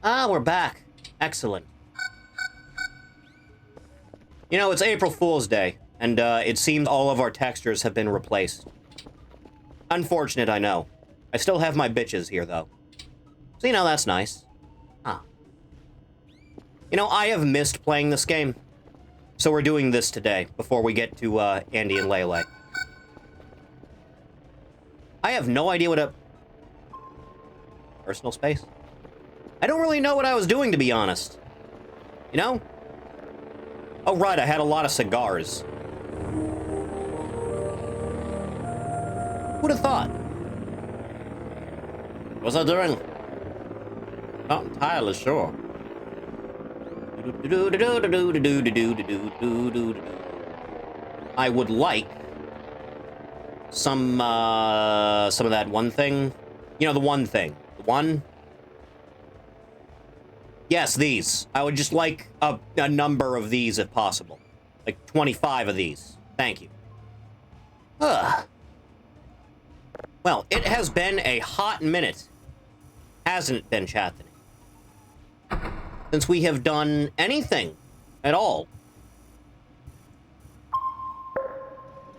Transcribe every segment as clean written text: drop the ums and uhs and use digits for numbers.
Ah, we're back. Excellent. You know, it's April Fool's Day, and it seems all of our textures have been replaced. Unfortunate, I know. I still have my bitches here, though. So, you know, that's nice. Huh. You know, I have missed playing this game. So we're doing this today, before we get to, Andy and Lele. I have no idea what a... Personal space? I don't really know what I was doing, to be honest. You know? Oh, right, I had a lot of cigars. Who'd have thought? What was I doing? Not entirely sure. I would like some of that one thing. You know, the one thing. The one? Yes, these. I would just like a number of these if possible. Like 25 of these. Thank you. Ugh. Well, it has been a hot minute. Hasn't it been, Chathany? Since we have done anything at all.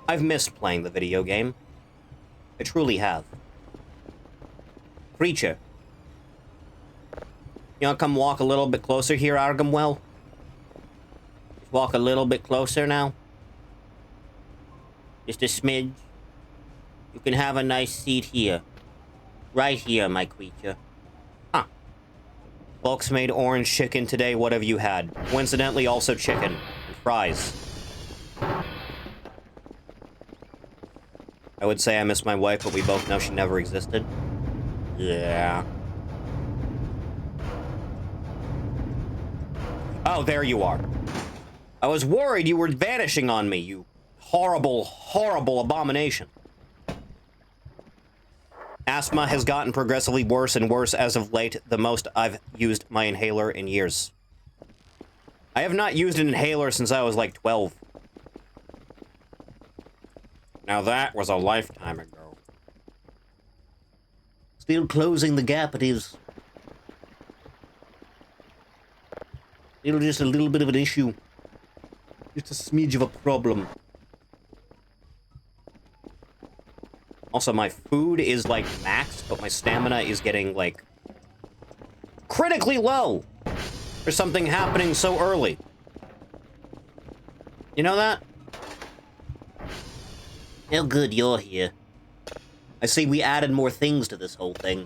I've missed playing the video game. I truly have. Creature. You wanna come walk a little bit closer here, Argamwell? Just walk a little bit closer now. Just a smidge. You can have a nice seat here. Right here, my creature. Huh. Folks made orange chicken today. What have you had? Coincidentally, also chicken. And fries. I would say I miss my wife, but we both know she never existed. Yeah. Oh, there you are. I was worried you were vanishing on me, you horrible, horrible abomination. Asthma has gotten progressively worse and worse as of late, the most I've used my inhaler in years. I have not used an inhaler since I was like 12. Now that was a lifetime ago. Still closing the gap, it is. Still just a little bit of an issue. Just a smidge of a problem. Also, my food is, like, maxed, but my stamina is getting, like, critically low for something happening so early. You know that? How good you're here. I see we added more things to this whole thing.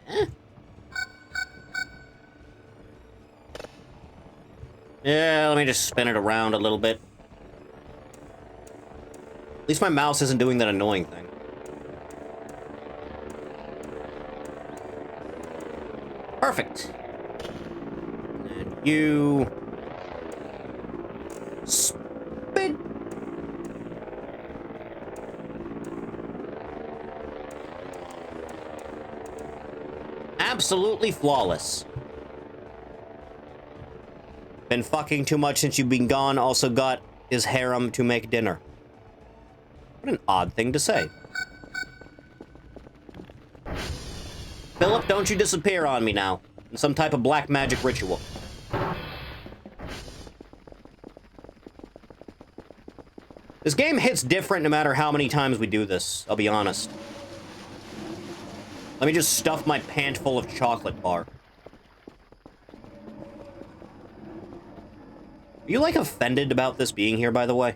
Eh? Yeah, let me just spin it around a little bit. At least my mouse isn't doing that annoying thing. Perfect. And you... Spin. Absolutely flawless. Been fucking too much since you've been gone. Also got his harem to make dinner. What an odd thing to say. Philip, don't you disappear on me now. In some type of black magic ritual. This game hits different no matter how many times we do this, I'll be honest. Let me just stuff my pant full of chocolate bar. Are you, like, offended about this being here, by the way?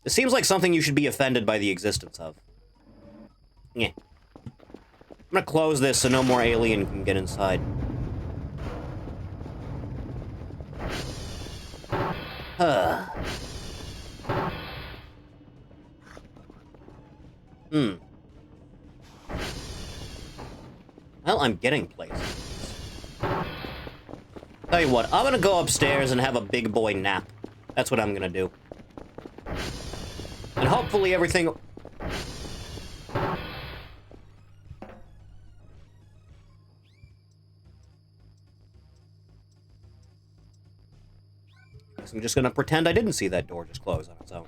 It seems like something you should be offended by the existence of. Yeah. I'm gonna close this so no more alien can get inside. Well, I'm getting places. Tell you what, I'm gonna go upstairs and have a big boy nap. That's what I'm gonna do. And hopefully everything... Guess I'm just gonna pretend I didn't see that door just close on its own.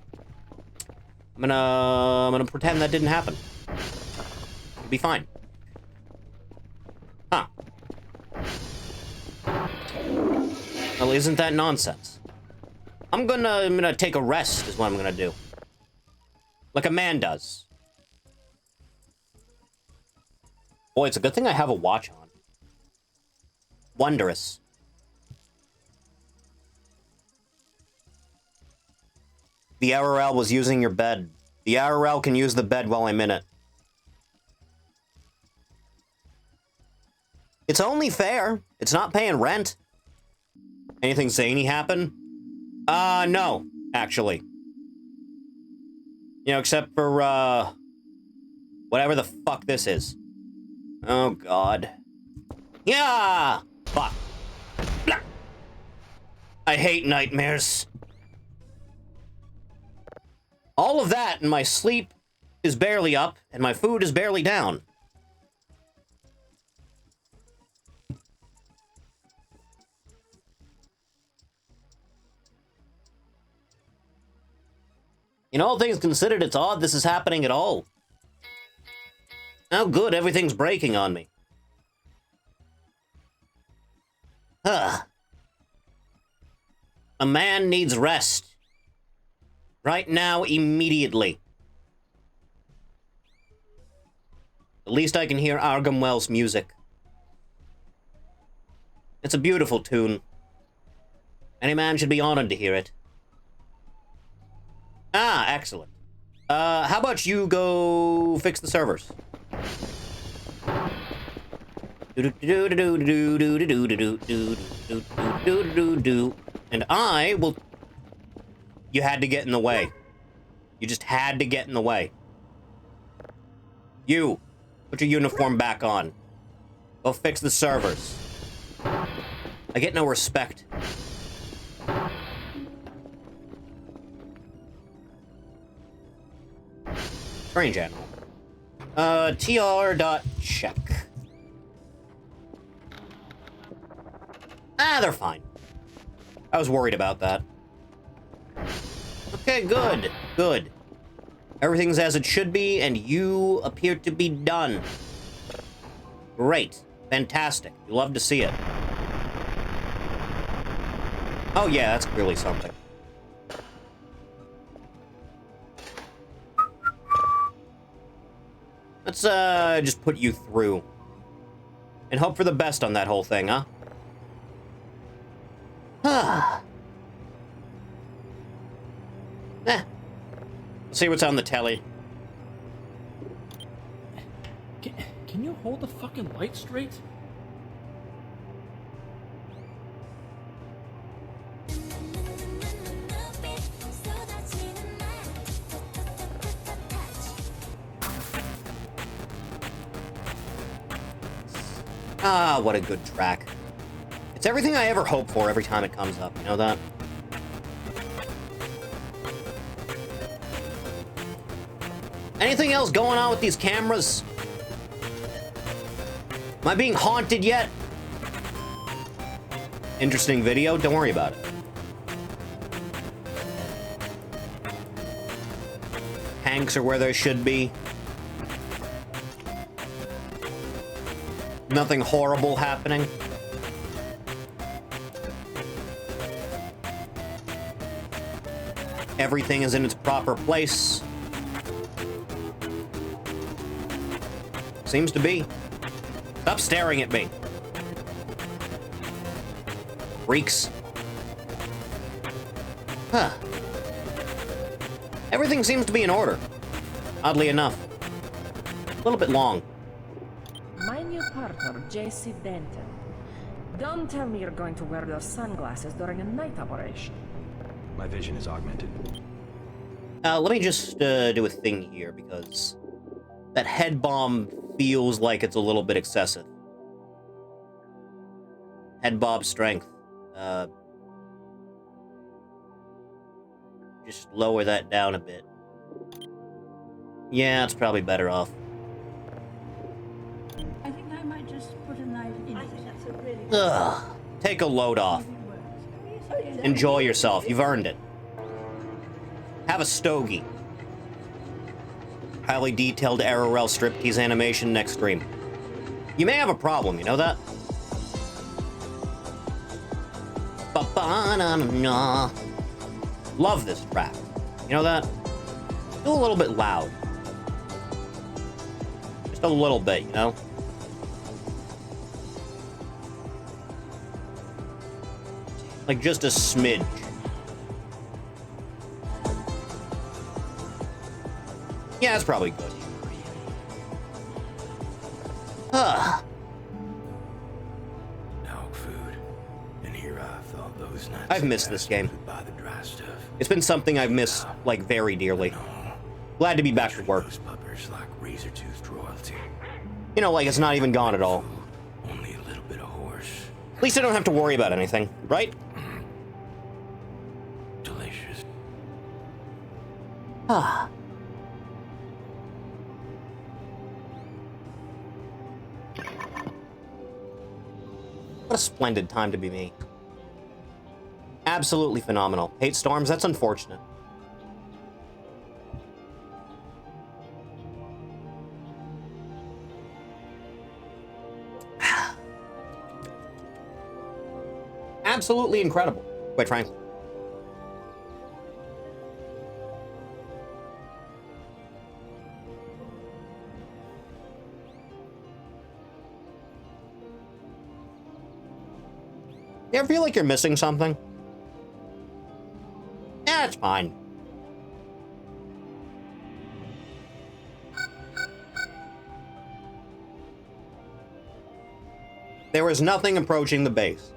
I'm gonna pretend that didn't happen. be fine. Huh. Well, isn't that nonsense? I'm gonna take a rest, is what I'm gonna do. Like a man does. Boy, it's a good thing I have a watch on. Wondrous. The RRL was using your bed. The RRL can use the bed while I'm in it. It's only fair. It's not paying rent. Anything zany happen? No, actually. You know, except for, whatever the fuck this is. Oh, God. Yeah! Fuck. Blah. I hate nightmares. All of that, and my sleep is barely up, and my food is barely down. In all things considered, it's odd this is happening at all. Oh, good, everything's breaking on me. Huh. A man needs rest. Right now, immediately. At least I can hear Argamwell's music. It's a beautiful tune. Any man should be honored to hear it. Ah, excellent. How about you go fix the servers? And I will... You had to get in the way. You just had to get in the way. You, put your uniform back on. Go fix the servers. I get no respect. Strange animal. TR.check. Ah, they're fine. I was worried about that. Okay, good. Good. Everything's as it should be, and you appear to be done. Great. Fantastic. You love to see it. Oh yeah, that's clearly something. Let's, just put you through. And hope for the best on that whole thing, huh? See what's on the telly. Can you hold the fucking light straight? Ah, what a good track. It's everything I ever hope for every time it comes up, you know that? Anything else going on with these cameras? Am I being haunted yet? Interesting video, don't worry about it. Hanks are where they should be. Nothing horrible happening. Everything is in its proper place. Seems to be. Stop staring at me. Freaks. Huh. Everything seems to be in order. Oddly enough. A little bit long. My new partner, J.C. Denton. Don't tell me you're going to wear those sunglasses during a night operation. My vision is augmented. Let me just do a thing here, because that head bomb feels like it's a little bit excessive. Head bob strength. Just lower that down a bit. Yeah, it's probably better off. I think I might just put a knife in. I think that's a really good Ugh. Take a load off. Enjoy yourself. You've earned it. Have a stogie. highly detailed RRL striptease animation next stream. You may have a problem, you know that? Ba-ba-na-na-na. Love this track. You know that? Still a little bit loud. Just a little bit, you know? Like just a smidge. Yeah, that's probably good. Dog food. And here I thought those nights I've missed this game. by the dry stuff. It's been something I've missed, like, very dearly. No. Glad to be back to work. Those puppers like razor-toothed royalty. You know, like, it's not even gone at all. Only a little bit of horse. At least I don't have to worry about anything, right? Delicious. Ah. What a splendid time to be me. Absolutely phenomenal. Hate storms, that's unfortunate. Absolutely incredible, quite frankly. You ever feel like you're missing something? Yeah, it's fine. There was nothing approaching the base.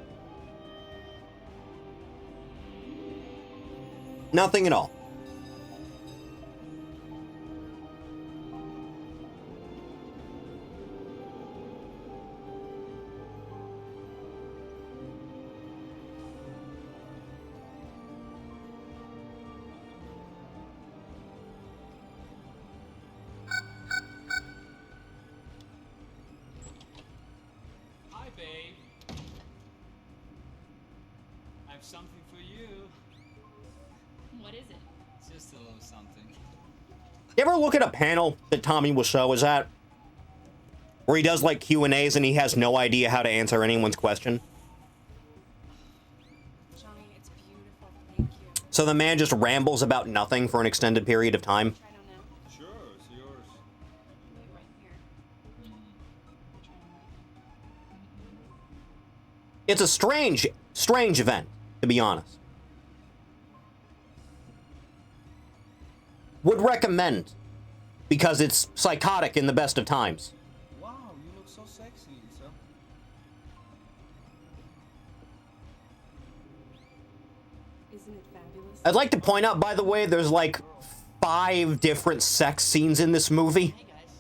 Nothing at all. Hi, babe. I have something for you. What is it? It's just a little something. You ever look at a panel that Tommy Wiseau is at? Where he does like Q&As and he has no idea how to answer anyone's question? Johnny, it's beautiful. Thank you. So the man just rambles about nothing for an extended period of time? Try it on now. Sure, it's yours. Wait right here. Try it on right. It's a strange event, to be honest. Would recommend, because it's psychotic in the best of times. Wow, you look so sexy, so. Isn't it fabulous? I'd like to point out, by the way, there's like 5 different sex scenes in this movie. Hey guys.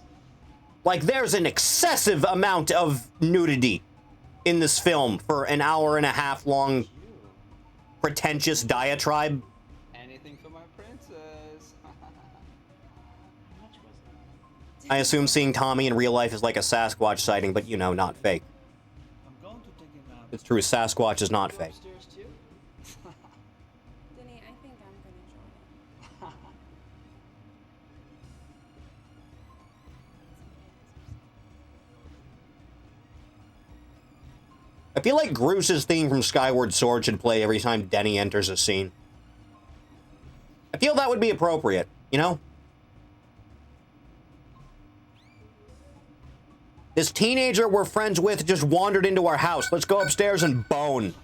Like, there's an excessive amount of nudity in this film for an hour-and-a-half long pretentious diatribe. Anything for my princess. How much was it? I assume seeing Tommy in real life is like a Sasquatch sighting, but, you know, not fake. I'm going to take a nap. It's true, Sasquatch is not fake. Upstairs too? Denny, I think I'm gonna join it. I feel like Groose's theme from Skyward Sword should play every time Denny enters a scene. I feel that would be appropriate, you know? This teenager we're friends with just wandered into our house. Let's go upstairs and bone.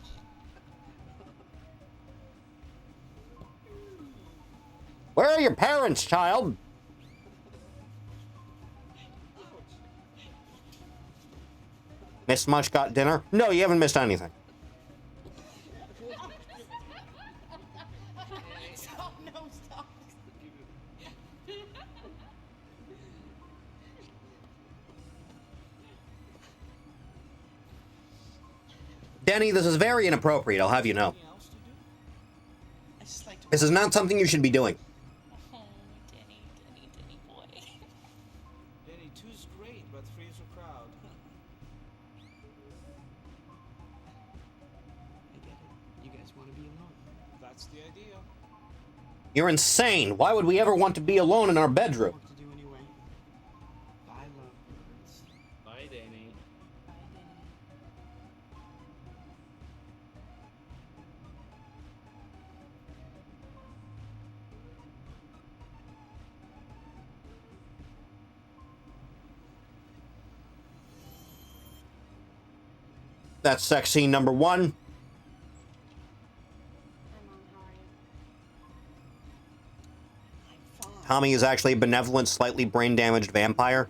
Where are your parents, child? Missed much, got dinner? No, you haven't missed anything. Stop, no, stop. Denny, this is very inappropriate, I'll have you know. Anything else to do? I just like to. This is not something you should be doing. Oh, Denny boy. Danny, two's great, but three's a crowd. I get it. You guys want to be alone. That's the idea. You're insane. Why would we ever want to be alone in our bedroom? Work to do anyway. That's sex scene number 1. Hi, Mom. How are you? I'm fine. Tommy is actually a benevolent, slightly brain-damaged vampire.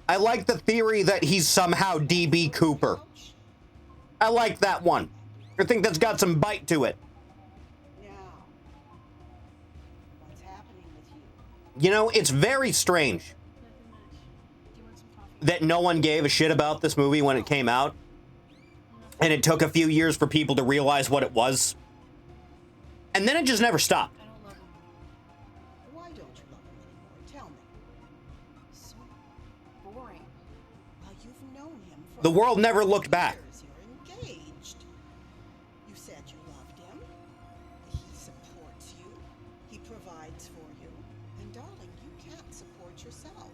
I like the theory that he's somehow DB Cooper. I like that one. I think that's got some bite to it. Now, what's happening with you? You know, it's very strange Nothing much. Do you want some coffee? that no one gave a shit about this movie when it came out. And it took a few years for people to realize what it was. And then it just never stopped. I don't love him. Why don't you love him anymore? Tell me. So boring. Well, you've known him for The world never looked back. years. You're engaged. You said you loved him. He supports you. He provides for you. And darling, you can't support yourself.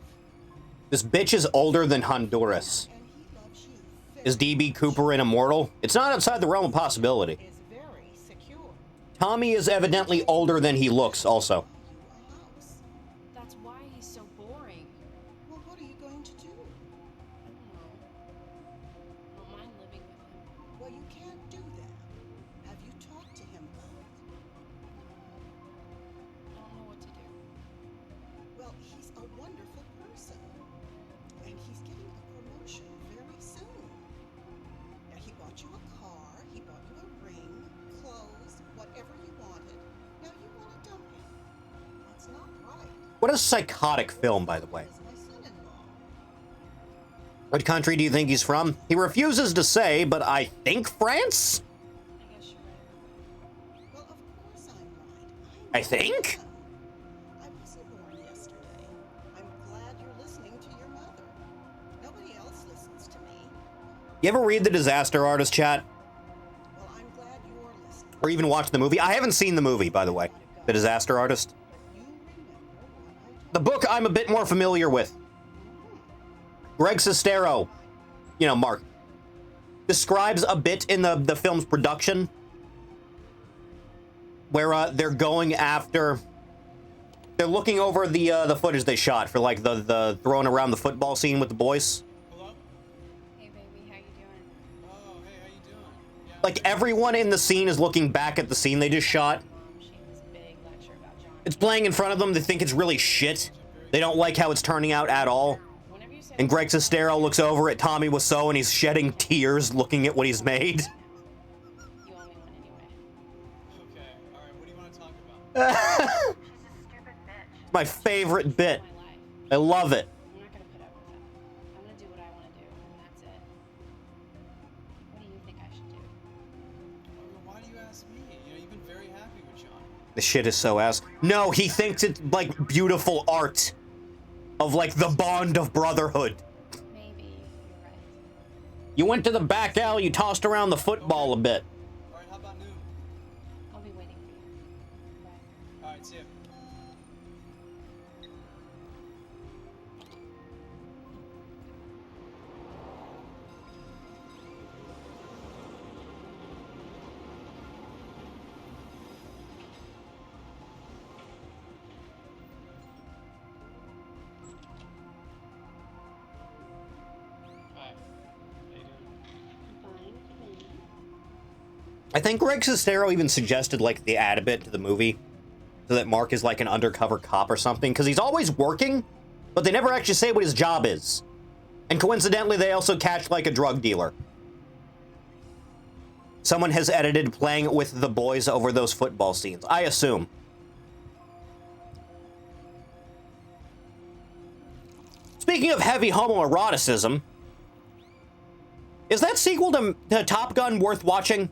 This bitch is older than Honduras. And he loves you. Is DB Cooper an immortal? It's not outside the realm of possibility. Is very secure. Tommy is evidently older than he looks also. You a house. That's why he's so boring. Well, what are you going to do? I don't know. I don't mind living with him. Well, you can't do that. Have you talked to him about it? I don't know what to do. Well, he's a wonderful person. And he's getting a promotion very soon. Now, he bought you a car, he bought you a ring, clothes, whatever you wanted. Now you want to dump him. That's not right. What a psychotic film, by the way. He's my son-in-law. What country do you think he's from? He refuses to say, but I think France? I guess you're right. Well, of course I'm right. I think? I wasn't born yesterday. I'm glad you're listening to your mother. Nobody else listens to me. You ever read The Disaster Artist, chat? Well, I'm glad you're listening. Or even watch the movie? I haven't seen the movie, by the way. The Disaster Artist. But you remember what I told The book I'm a bit more familiar with. Greg Sestero, you know, Mark, describes a bit in the film's production where they're going after, they're looking over the footage they shot for like the throwing around the football scene with the boys. Hello? Hey, baby, how you doing? Oh, hey, how you doing? Yeah. Like everyone in the scene is looking back at the scene they just shot. Mom, she gave this big lecture about John. It's playing in front of them. They think it's really shit. They don't like how it's turning out at all. Whenever you say And Greg Sestero looks over at Tommy Wiseau and he's shedding tears looking at what he's made. you owe me one anyway. Okay, alright, what do you want to talk about? She's a stupid bitch. It's my favorite bit. My life. I love it. I'm not gonna put up with that. I'm gonna do what I want to do, and that's it. What do you think I should do? Well, why do you ask me? You know, you've been very happy with John. This shit is so ass. No, he thinks it's like beautiful art. Of like the bond of brotherhood. Maybe you're right. You went to the back alley, you tossed around the football a bit. Alright, how about noon? I'll be waiting for you. Bye. Alright, see ya. Hi. How you doing? Fine. I think Greg Sestero even suggested like the add a bit to the movie. So that Mark is like an undercover cop or something. Because he's always working, but they never actually say what his job is. And coincidentally, they also catch like a drug dealer. Someone has edited playing with the boys over those football scenes, I assume. Speaking of heavy homoeroticism, is that sequel to Top Gun worth watching?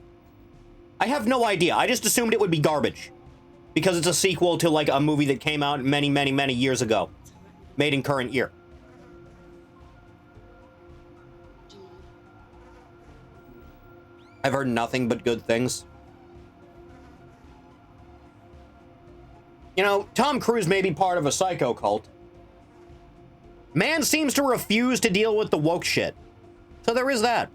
I have no idea. I just assumed it would be garbage. Because it's a sequel to like a movie that came out many, many, many years ago. Made in current year. I've heard nothing but good things. You know, Tom Cruise may be part of a psycho cult. Man seems to refuse to deal with the woke shit. So there is that.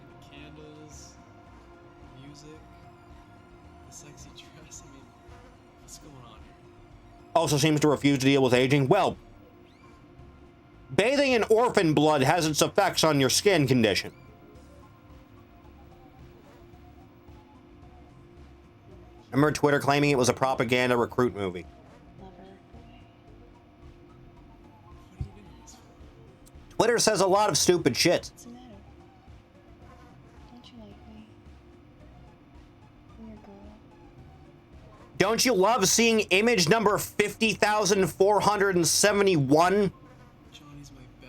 The candles, music, the sexy dress. I mean, what's going on here? also seems to refuse to deal with aging. Well, bathing in orphan blood has its effects on your skin condition. I remember Twitter claiming it was a propaganda recruit movie. Lover boy. Twitter says a lot of stupid shit. What's the matter? Don't you like me? I'm your girl. Don't you love seeing image number 50,471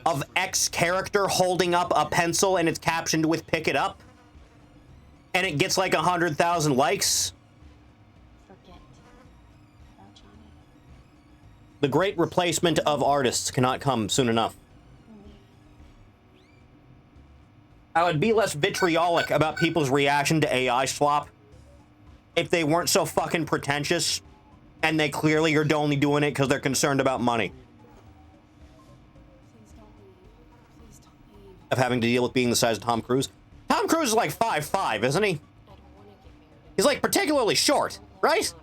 of X character holding up a pencil and it's captioned with "pick it up"? And it gets like 100,000 likes? Forget about Johnny. The great replacement of artists cannot come soon enough. I would be less vitriolic about people's reaction to AI swap if they weren't so fucking pretentious and they clearly are only doing it because they're concerned about money. Please don't leave. Please don't leave. Of having to deal with being the size of Tom Cruise. Tom Cruise is like 5'5", isn't he? I don't want to get married. He's like particularly short, right?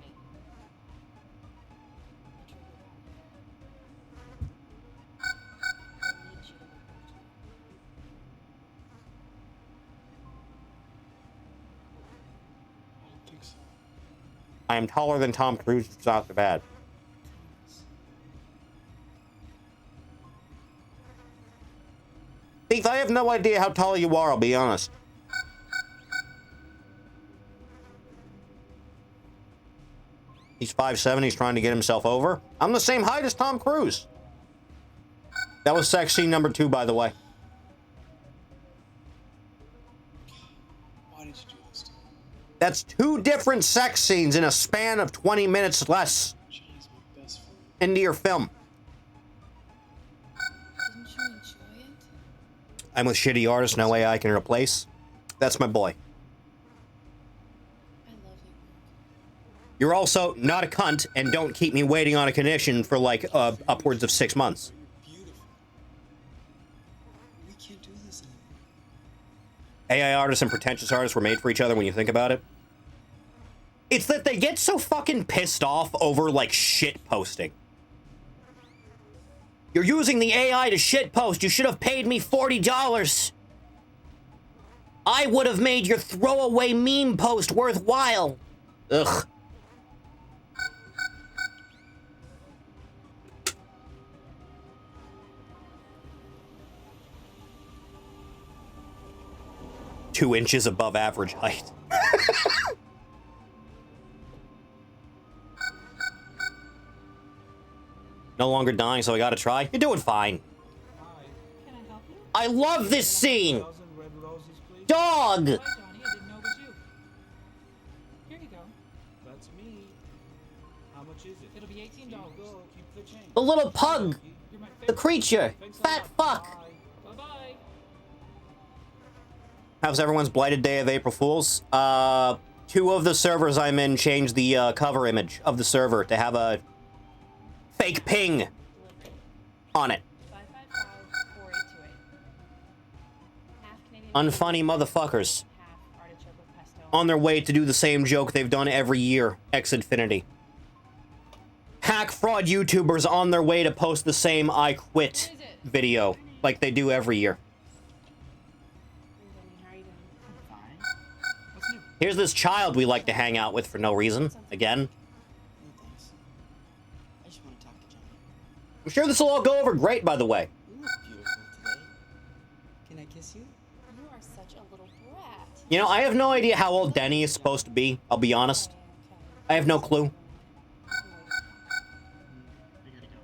I am taller than Tom Cruise. It's not that bad. Thief, I have no idea how tall you are, I'll be honest. He's 5'7", he's trying to get himself over. I'm the same height as Tom Cruise. That was sex scene number 2, by the way. Why did you do this to me? That's 2 different sex scenes in a span of 20 minutes less Johnny's my best friend. into your film. Didn't you enjoy it? I'm with shitty artists, no way I can replace. That's my boy. I love you. You're also not a cunt and don't keep me waiting on a condition for like upwards of 6 months. You're beautiful. We can't do this anymore. AI artists and pretentious artists were made for each other when you think about it. It's that they get so fucking pissed off over like shit posting. You're using the AI to shit post. You should have paid me $40. I would have made your throwaway meme post worthwhile. Ugh. Two inches above average height. No longer dying, so I gotta try. You're doing fine. Can I help you? I love this scene. 1,000 red roses, please. Dog. Hi, Johnny. I didn't know it was you. Here you go. That's me. How much is it? It'll be $18. Go, keep the change. The little pug. You're my The favorite. creature. Thanks a Fat lot. fuck. Bye. Bye-bye. How's everyone's blighted day of April Fools? 2 of the servers I'm in changed the cover image of the server to have a fake ping on it. 555-4828. Half Canadian. Unfunny motherfuckers. Half artichoke with pesto. On their way to do the same joke they've done every year, X Infinity. Hack fraud YouTubers on their way to post the same I quit video like they do every year. How are you doing? I'm fine. What's new? Here's this child we like to hang out with for no reason. Again. No thanks. I just want to talk to Johnny. I'm sure this will all go over great, by the way. You look beautiful today. Can I kiss you? You are such a little brat. You know, I have no idea how old Denny is supposed to be, I'll be honest. Okay. I have no clue. I gotta go.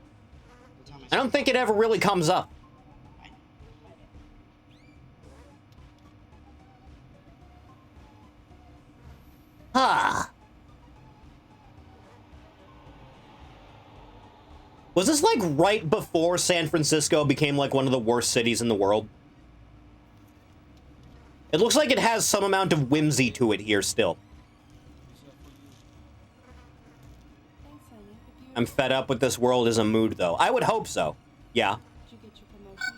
We'll tell my I don't think it ever really comes up. Ah. Was this like right before San Francisco became like one of the worst cities in the world? It looks like it has some amount of whimsy to it here still. Thanks, honey. If you I'm fed up with this world as a mood, though. I would hope so. Yeah. did you get your promotion?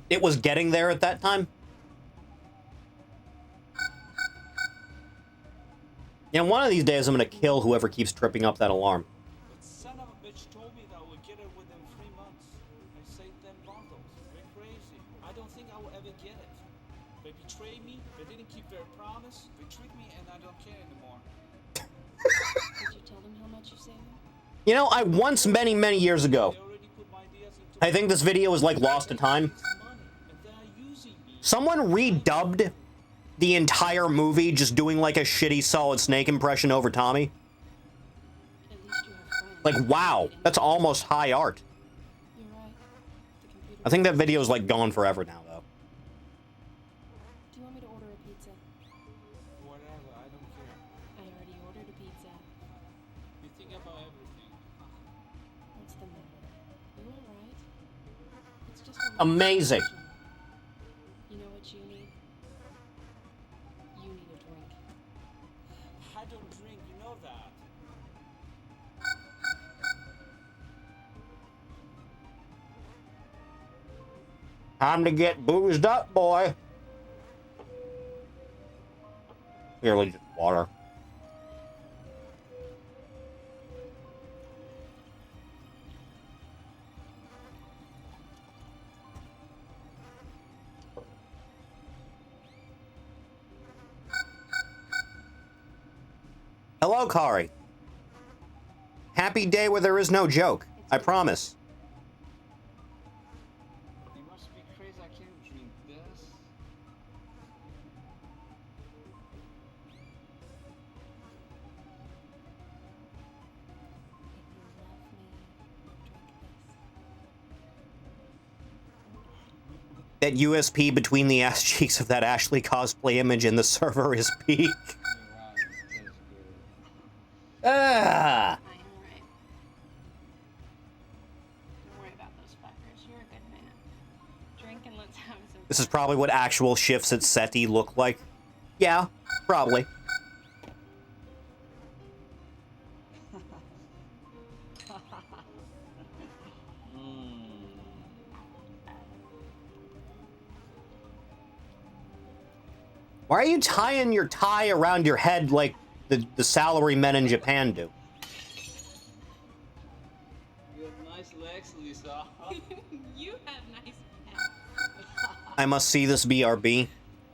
It was getting there at that time. Yeah, one of these days I'm gonna kill whoever keeps tripping up that alarm. But son of a bitch told me that I would get it within 3 months. I saved them bundles. They're crazy. I don't think I will ever get it. They betrayed me. They didn't keep their promise. They tricked me, and I don't care anymore. Did you tell them how much you saved them? You know, I once, many, many years ago, They already put my ideas into I think this video was like lost to time. money, and they are using me. Someone redubbed the entire movie just doing like a shitty Solid Snake impression over Tommy. At least you have friends. Like, wow, that's almost high art. You're right. The computer. I think that video's like gone forever now, though. Do you want me to order a pizza? Whatever, I don't care. I already ordered a pizza. You think about everything. What's the matter? You alright? It's just a Amazing. You know what you need? You need a drink. I don't drink, you know that. Time to get boozed up, boy. Clearly just water. Hello, Kari. Happy day where there is no joke. I promise. You must be crazy, I can't drink this. That USP between the ass cheeks of that Ashley cosplay image and the server is peak. Ah. I am right. Don't worry about those fuckers. You're a good man. Drink and let's have some. This is probably what actual shifts at SETI look like. Yeah, probably. Why are you tying your tie around your head like the salary men in Japan do? You have nice legs, Lisa. You have nice pants. I must see this BRB.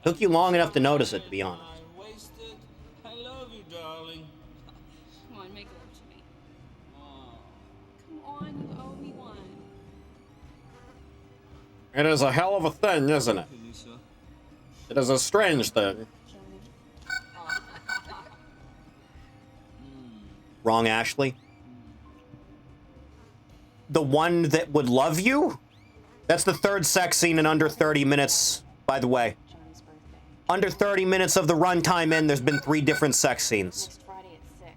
Took you long enough to notice it, to be honest. I'm wasted. I love you, darling. Come on, make love to me. Oh. Come on, you owe me one. It is a hell of a thing, isn't it? Lisa. It is a strange thing. Wrong, Ashley. The one that would love you? That's the third sex scene in under 30 minutes, by the way. Johnny's birthday. Under 30 minutes of the runtime in, there's been 3 different sex scenes. Next Friday at 6.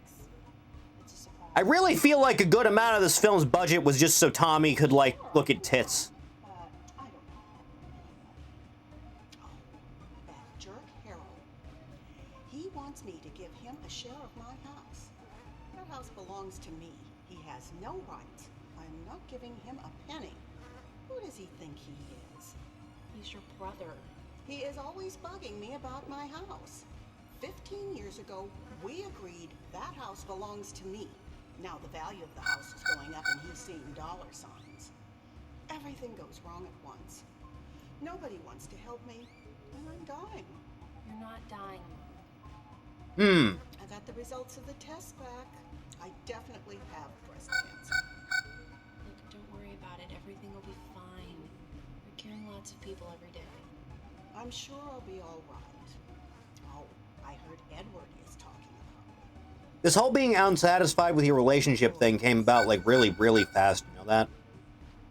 It's a surprise. I really feel like a good amount of this film's budget was just so Tommy could, like, look at tits. I don't know. Oh, that jerk Harold. He wants me to give him a share of my house. That house belongs to me. He has no right. I'm not giving him a penny. Who does he think he is? He's your brother. He is always bugging me about my house. 15 years ago, we agreed that house belongs to me. Now the value of the house is going up and he's seeing dollar signs. Everything goes wrong at once. Nobody wants to help me, and I'm dying. You're not dying. I got the results of the test back. I definitely have breast cancer. Look, don't worry about it. Everything will be fine. You're curing lots of people every day. I'm sure I'll be all right. Oh, I heard Edward is talking about me. This whole being unsatisfied with your relationship thing came about, like, really, really fast. You know that?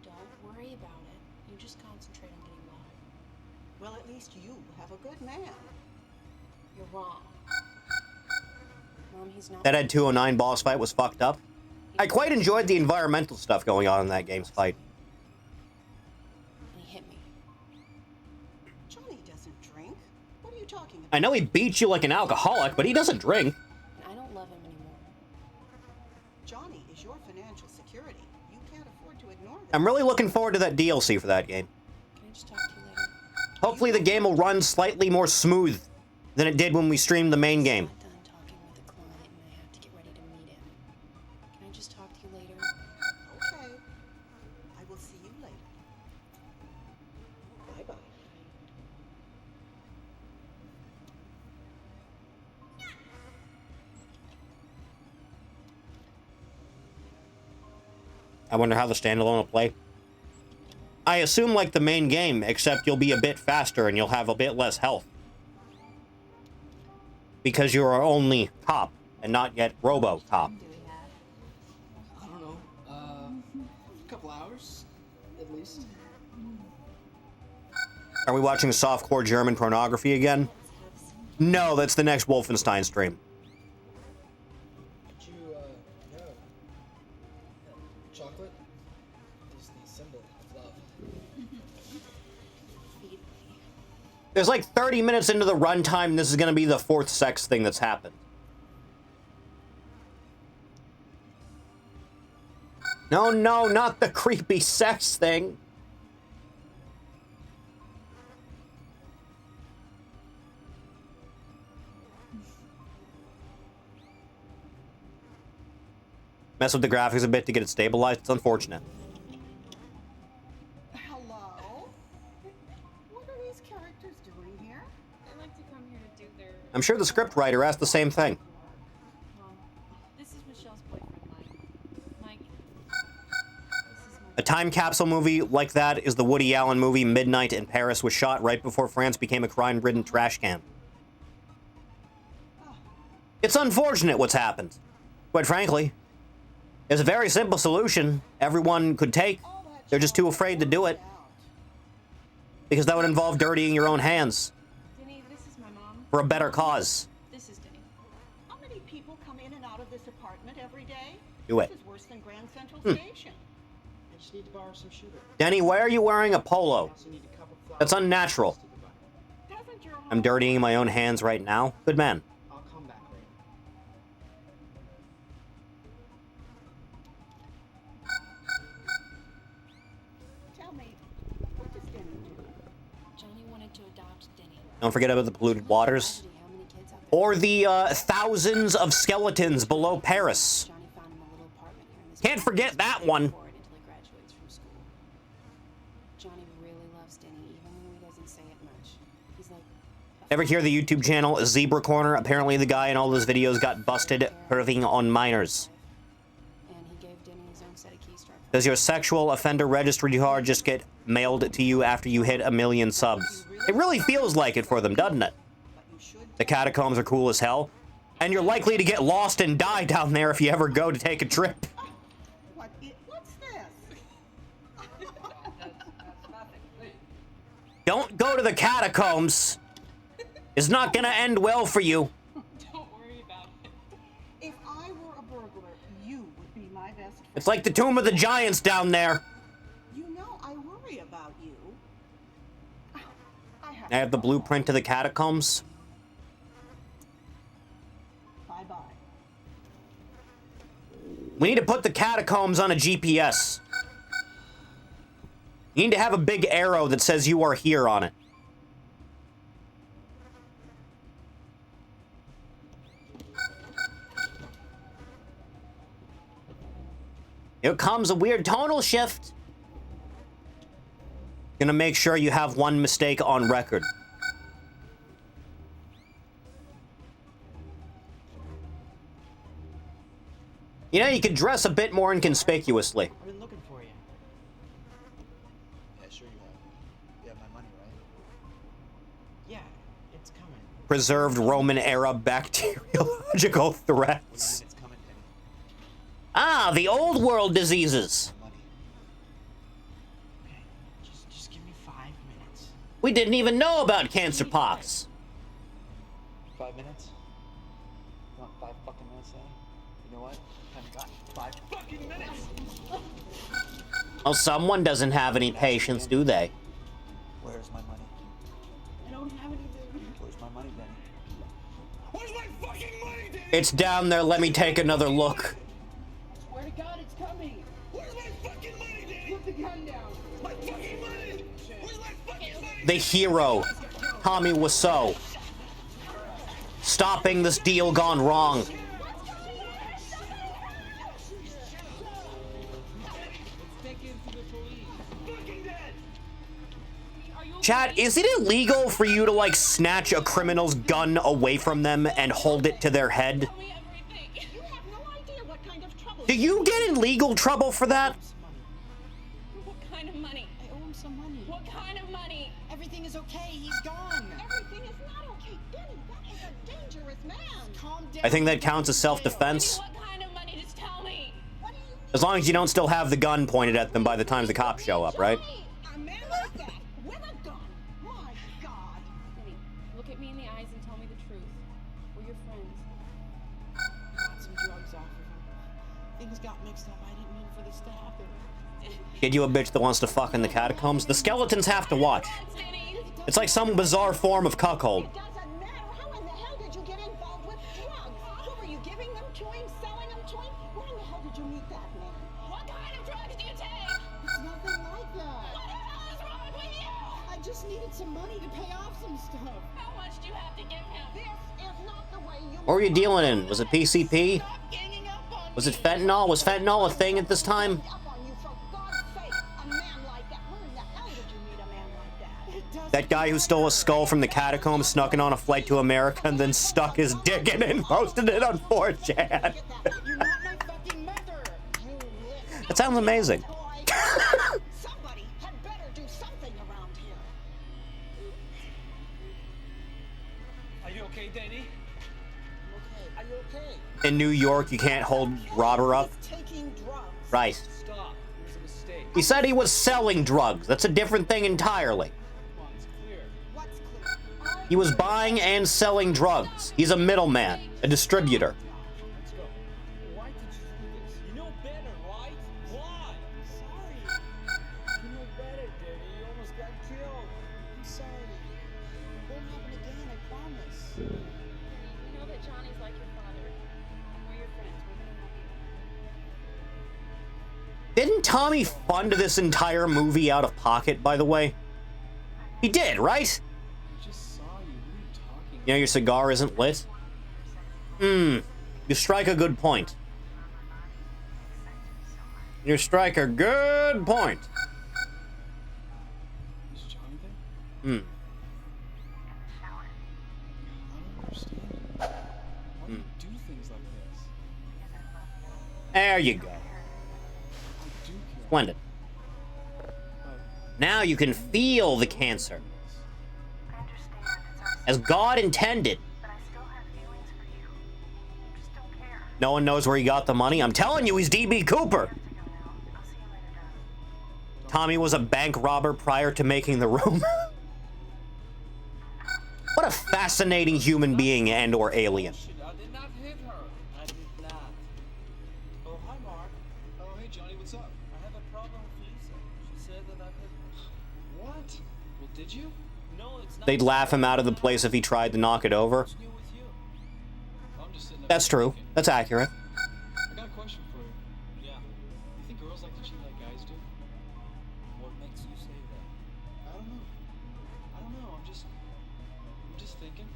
Don't worry about it. You just concentrate on getting well. Well, at least you have a good man. You're wrong. Mom, he's not. That Ed 209 boss fight was fucked up. I quite enjoyed the environmental stuff going on in that game's fight. He hit me. Johnny doesn't drink. What are you talking about? I know he beats you like an alcoholic, but he doesn't drink. And I don't love him anymore. Johnny is your financial security. You can't afford to ignore that. I'm really looking forward to that DLC for that game. Can I just talk to you later? Hopefully the game will run slightly more smooth than it did when we streamed the main game. I'm not done talking with the clone. I wonder how the standalone will play. I assume like the main game, except you'll be a bit faster and you'll have a bit less health. Because you are only cop and not yet robo-cop. Do we have? I don't know. A couple hours, at least. Are we watching softcore German pornography again? No, that's the next Wolfenstein stream. Did you, yeah. Chocolate? Is the symbol of love. There's like 30 minutes into the runtime, this is gonna be the 4th sex thing that's happened. No, no, not the creepy sex thing. Mess with the graphics a bit to get it stabilized. It's unfortunate. Hello? What are these characters doing here? They like to come here to do their. I'm sure the scriptwriter asked the same thing. Well, this is Michelle's boyfriend, Mike. Mike. This is my. A time capsule movie like that is the Woody Allen movie Midnight in Paris, was shot right before France became a crime-ridden trash can. It's unfortunate what's happened. Quite frankly, there's a very simple solution everyone could take. They're just too afraid to do it. Because that would involve dirtying your own hands. Denny, this is my mom. For a better cause. This is Denny. How many people come in and out of this apartment every day? Do it. This is worse than Grand Central Station. I just need to borrow some sugar. Denny, why are you wearing a polo? I also need a cup of flour. That's unnatural. Doesn't your I'm dirtying my own hands right now. Good man. I'll come back later. Tell me, what does Denny do? Johnny wanted to adopt Denny. Don't forget about the polluted waters. How many kids out there? Or the thousands of skeletons below Paris. Johnny found him a little apartment here in this. Can't forget that one. For it until he graduates from school. Johnny really loves Denny, even when he doesn't say it much. He's like. Ever hear the YouTube channel Zebra Corner? Apparently the guy in all those videos got busted perving on minors. And he gave Denny his own set of key stripes. Does your sexual offender registry card just get mailed to you after you hit 1 million subs? It really feels like it for them, doesn't it? But you should The catacombs are cool as hell. And you're likely to get lost and die down there if you ever go to take a trip. what's this? Don't go to the catacombs. It's not gonna end well for you. Don't worry about it. If I were a burglar, you would be my best friend. It's like the Tomb of the Giants down there. You know I worry about you. I have the blueprint to the catacombs. Bye-bye. We need to put the catacombs on a GPS. You need to have a big arrow that says you are here on it. Here comes a weird tonal shift. Gonna make sure you have one mistake on record. You know, you could dress a bit more inconspicuously. I've been looking for you. Yeah, sure you have. You have my money, right? Yeah, it's coming. Preserved Roman era bacteriological threats. It's coming, Denny. Ah, the old world diseases. Money. Okay, just give me 5 minutes. We didn't even know about cancer pox. 5 minutes? You want 5 fucking minutes, Denny? You know what? I've got 5 fucking minutes! Well, someone doesn't have any patience, do they? Where's my money? I don't have any. Where's my money, Denny? Where's my fucking money, Denny? It's down there. Let me take another look. Swear to God, it's coming. Where's my fucking money, Denny? Put the gun down. My fucking money! Where's my fucking money? The hero, Tommy Wiseau, stopping this deal gone wrong. Chat, is it illegal for you to, like, snatch a criminal's gun away from them and hold it to their head? You have no idea what kind of trouble. Do you get in legal trouble for that? is okay. He's gone. Everything is not okay, Benny. That is a dangerous man. Calm down. I think that counts as self-defense. What kind of money? Just tell me. What do you mean? As long as you don't still have the gun pointed at them by the time the cops show up, right? Johnny, a man like that with a gun. My God. Benny, look at me in the eyes and tell me the truth. We're your friends. Got some drugs off of him. Things got mixed up. I didn't mean for this to happen. Kid you a bitch that wants to fuck in the catacombs? The skeletons have to watch. It's like some bizarre form of cuckold. It doesn't matter. How in the hell did you get involved with drugs? What were you giving them to him, selling them to him? Where in the hell did you meet that man? What kind of drugs do you take? It's nothing like that. What the hell is wrong with you? I just needed some money to pay off some stuff. How much do you have to give him? This is not the way you. What were you dealing in? Was it PCP? Stop ganging up on Was it me. fentanyl? Was fentanyl a thing at this time? Up on you, for God's sake. A man like that. Where in the hell did you meet a man like that? It doesn't That guy who stole a skull from the catacombs, snuck in on a flight to America, and then stuck his dick in it and posted it on 4chan. get that. You're not my fucking mother. You little That sounds amazing. boy. Somebody had better do something around here. Are you okay, Danny? Are you okay? In New York, you can't hold robber up. Taking drugs. Right. Stop. It was a mistake. He said he was selling drugs. That's a different thing entirely. Come on, it's clear. What's clear? He was buying and selling drugs. He's a middleman, a distributor. Let's go. Why did you do this? You know better, right? Why? Sorry. You know better, Danny. You almost got killed. I'm sorry. It won't happen again, I promise. We know that Johnny's like your father. And we're your friends. We're gonna help you. Didn't Tommy fund this entire movie out of pocket, by the way? He did, right? I just saw you. What are you talking You know your cigar isn't lit? You strike a good point. You strike a good point. Is Johnny there? Hmm. I don't understand. Why do you do things like this? There you go. I do care. Splendid. But Now you can feel the cancer. As God intended. No one knows where he got the money. I'm telling you, he's DB Cooper. Tommy was a bank robber prior to making the room. What a fascinating human being and or alien. shit, I did not hit her. I did not. Oh, hi, Mark. Oh, hey, Johnny, what's up? I have a problem with Lisa. She said that I hit her. What? Well, did you? No, it's not. They'd laugh him out of the place if he tried to knock it over. What's new with you? I'm just sitting up That's here true. thinking. That's accurate. I got a question for you. Yeah. You think girls like to cheat like guys do? What makes you say that? I don't know. I don't know. I'm just thinking.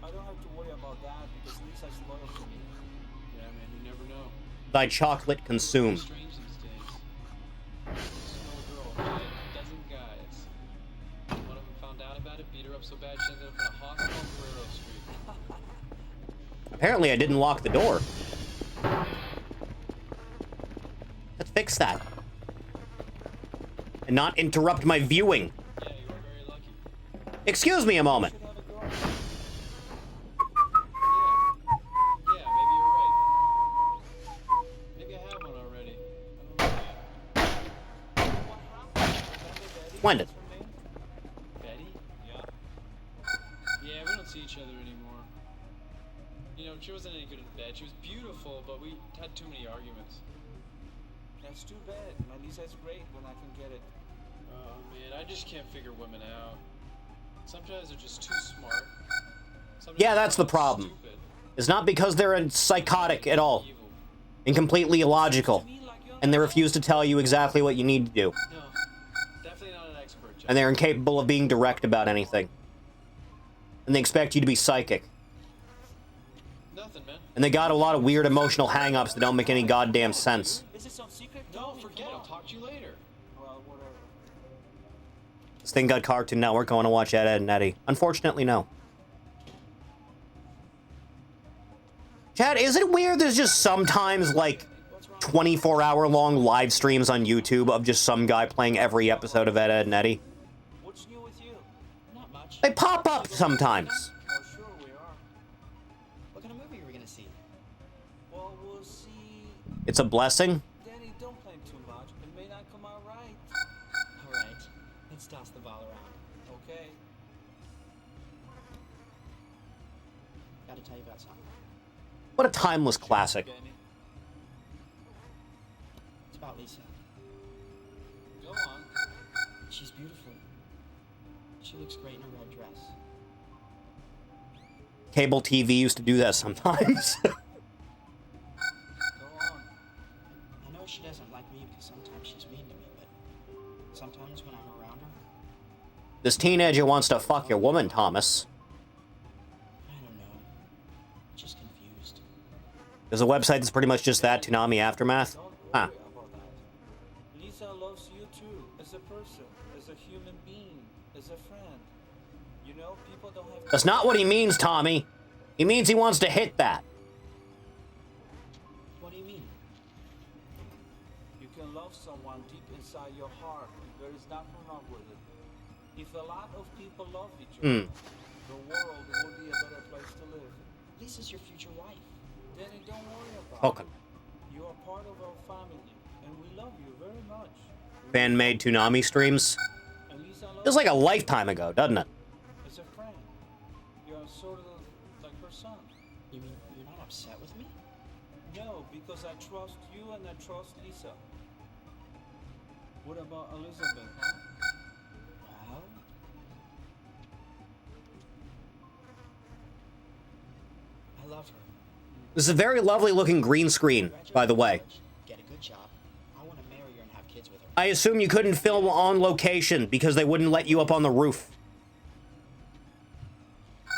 I don't have to worry about that because Lisa's loyal to me. Yeah, man, you never know. Thy chocolate consumed. Strange these days. I used to know a girl who had a dozen guys. One of them found out about it, beat her up so bad she ended up in a hospital on Guerrero Street. Apparently I didn't lock the door. Let's fix that. And not interrupt my viewing. Yeah, you are very lucky. Excuse me a moment. Should have a girl. Yeah, maybe you're right. Maybe I have one already. I don't know. What happened? Remember Betty? Splendid. What's her name? Betty? Yeah. Yeah, we don't see each other anymore. You know, she wasn't any good in bed. She was beautiful, but we had too many arguments. That's too bad. My Lisa's great when I can get it. Oh man, I just can't figure women out. Sometimes they're just too smart. Sometimes Yeah, that's they're the problem. stupid, It's not because they're psychotic at all. evil. And completely illogical. Me like you're And they refuse to tell you exactly what you need to do. No, definitely not an expert, Jeff. And they're incapable of being direct about anything. And they expect you to be psychic. Nothing, man. And they got a lot of weird emotional hang-ups that don't make any goddamn sense. Is it some secret? No, Tell me, forget. come I'll on. talk to you later. Well, whatever. This thing got Cartoon Network going to watch Ed, Ed and Eddie. Unfortunately, no. Chad, is it weird there's just sometimes, like, 24-hour-long live streams on YouTube of just some guy playing every episode of Ed, Ed and Eddie? What's new with you? watch? They pop up sometimes. Oh, sure we are. What kind of movie are we gonna see? Well, we'll see. It's a blessing. Danny, don't claim too much. It may not come out right. All right, let's toss the ball around. Okay. Gotta tell you about something. What a timeless classic. Danny, It's about Lisa. go on. She's beautiful. She looks great in a red dress. Cable TV used to do that sometimes. Go on. I know she doesn't like me because sometimes she's mean to me, but sometimes when I'm around her, This teenager wants to fuck your woman, Thomas. I don't know. Just confused. There's a website that's pretty much just that, Toonami Aftermath. Don't worry Huh. about that. Lisa loves you too, as a person, as a human being, as a friend. You know, people don't have to... That's not what he means, Tommy. He means he wants to hit that. What do you mean? You can love someone deep inside your heart. There is nothing wrong with it. If a lot of people love each other, the world will be a better place to live. Lisa's your future wife. Danny, don't worry about Okay. it. You are part of our family, and we love you very much. Fan-made Toonami streams. And Lisa loves Feels like a lifetime ago, doesn't it? you as a friend. You are sort of like her son. You mean you're not upset with me? No, because I trust you and I trust Lisa. What about Elizabeth, huh? Well, I love her. This is a very lovely looking green screen, by the way. Get a good job. I want to marry her and have kids with her. I assume you couldn't film on location because they wouldn't let you up on the roof.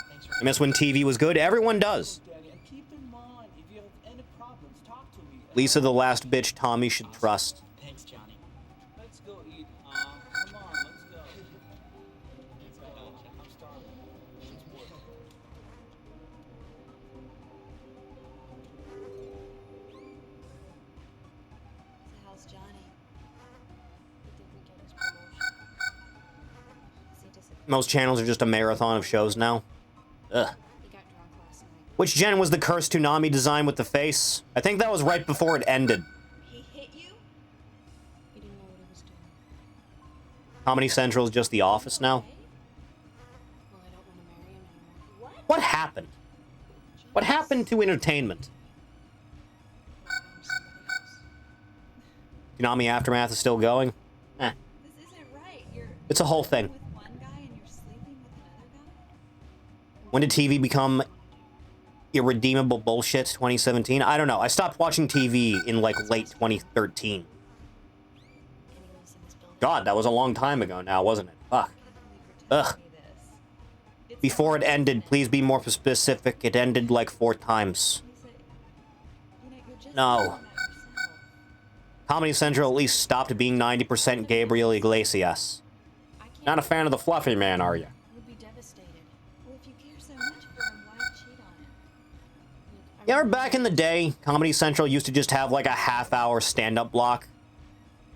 Thanks for I miss when TV was good. Everyone does. Danny, and keep in mind, if you have any problems, talk to me. Lisa, the last bitch Tommy should trust. Thanks, Johnny. Let's go eat. Come on, let's go. Let's go. I'm starving. Let's work. So how's Johnny? He didn't get his promotion. Is he disappointed? Most channels are just a marathon of shows now. Ugh. He got drunk last night. Which gen was the cursed Toonami design with the face? I think that was right before it ended. He hit you? He didn't know what he was doing. Comedy Central is just The Office now. Okay? Well, I don't want to marry him anymore. What? What happened? What happened to entertainment? I'll find somebody else. Toonami Aftermath is still going? Eh. This isn't right. You're It's a whole thing. with one guy and you're sleeping with another guy? When did TV become irredeemable bullshit? 2017? I don't know. I stopped watching TV in like late 2013. Anyways, in this building. God, that was a long time ago now, wasn't it? Fuck. Tell Ugh. me this. It's Before it not- ended, please be more specific. It ended like 4 times. Lisa, you're just No. saying that yourself. Comedy Central at least stopped being 90% Gabriel Iglesias. I can't. Not a fan of the fluffy man, are you? Would be devastated. Well, if you care so much for him, why cheat on him? Look, You remember back in the day, Comedy Central used to just have like a half-hour stand-up block?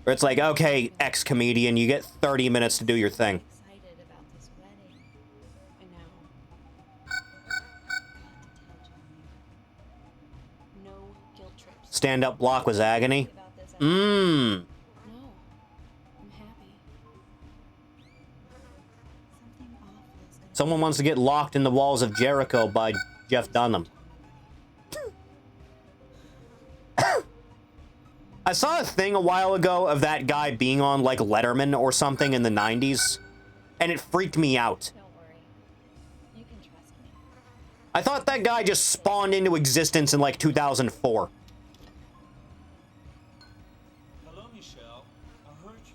Where it's like, okay, ex-comedian, you get 30 minutes to do your thing. Excited about this wedding. I know. Got to tell Johnny No guilt trips. Stand-up block was agony. about this. Mmm. No. I'm happy. Something awful is gonna Someone wants to get locked in the walls of Jericho by Jeff Dunham. I saw a thing a while ago of that guy being on like Letterman or something in the 90s, and it freaked me out. Don't worry. You can trust me. I thought that guy just spawned into existence in like 2004. Hello, Michelle. I heard you.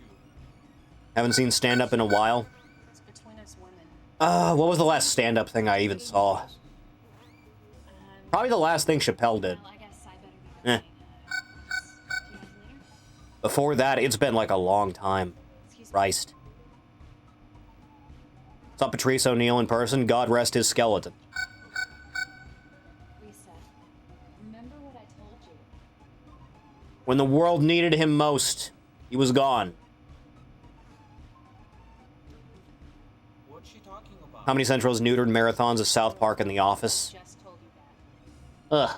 Haven't seen stand-up in a while. It's between us women. What was the last stand-up thing I even saw? Probably the last thing Chappelle did. Well, I guess I better Eh. be going. See you guys later. Before that, it's been like a long time. Excuse me. Christ. Saw Patrice O'Neill in person. God rest his skeleton. Lisa, remember what I told you? When the world needed him most, he was gone. What's she talking about? Comedy Central's neutered marathons of South Park and The Office. Just told you that. Ugh.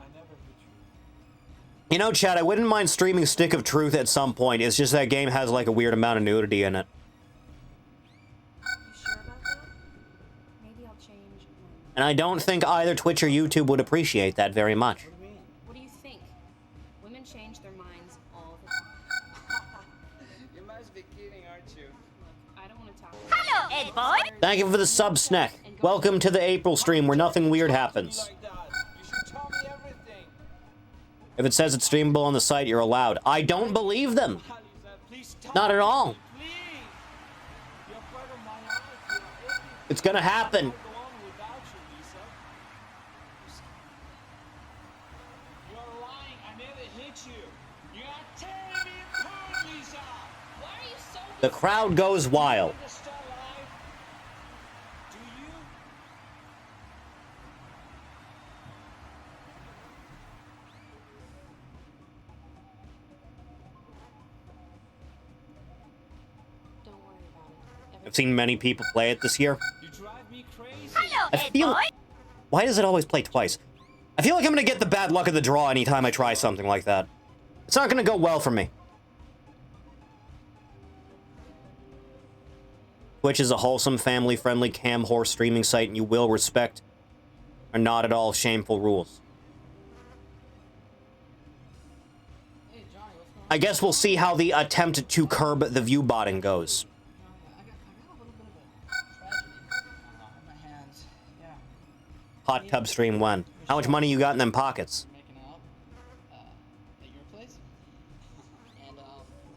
I never hit you. You know, Chad, I wouldn't mind streaming Stick of Truth at some point. It's just that game has, like, a weird amount of nudity in it. You sure about that? Maybe I'll change. And I don't think either Twitch or YouTube would appreciate that very much. What do you mean? What do you think? Women change their minds all the time. You must be kidding, aren't you? Look, I don't want to talk. Hello, Ed boy. Thank you for the sub snack. Welcome to the April stream where nothing weird happens. Like that. You should tell me everything. If it says it's streamable on the site, you're allowed. I don't believe them. Lisa, please tell Not at all. me, please. You're part of my life. You're everything. It's gonna happen. I can't go on without you, Lisa. You're lying. I never hit you. You are tearing me apart, Lisa. Why are you so? The crowd goes wild. Understand life? Do you? Don't worry about it. I've seen many people play it this year. You drive me crazy. I feel... Why does it always play twice? I feel like I'm gonna get the bad luck of the draw anytime I try something like that. It's not gonna go well for me. Twitch is a wholesome, family-friendly cam horse streaming site, and you will respect are not at all shameful rules. Hey, Johnny, what's going on? I guess we'll see how the attempt to curb the view botting goes. I got a little bit of a tragedy on my hands. Yeah. Hot tub stream when? How much money you got in them pockets? Making out at your place. And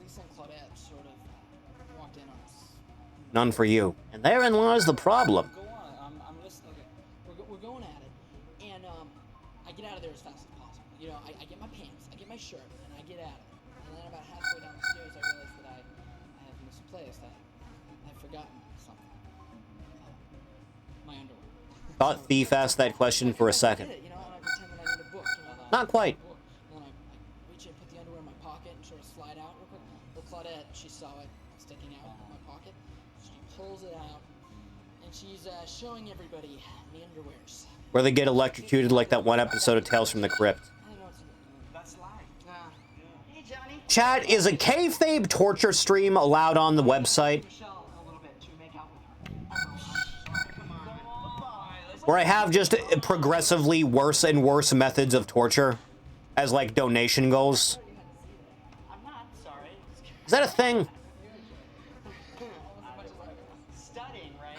Lisa and Claudette sort of walked in on us. None for you. And therein lies the problem. Go on. I'm listening. We're going at it, and I get out of there as fast as possible. You know, I get my pants, I get my shirt, and I get out of there. And then about halfway down the stairs, I realize that I have misplaced. I've forgotten something. My underwear. Thought Thief asked that question for a second. You know, and I pretend that I need a book. You know, Not quite. And then I reach in, put the underwear in my pocket, and sort of slide out real quick. Well, Claudette, she saw it sticking out of my pocket. She pulls it out, and she's showing everybody the underwears. Where they get electrocuted like that one episode of Tales from the Crypt. I don't know what to do. That's life. Hey, Johnny. Chat, is a kayfabe torture stream allowed on the website? Michelle a little bit to make out with her. Come on. Where I have just progressively worse and worse methods of torture as like donation goals? I'm not sorry. Is that a thing? Studying, right?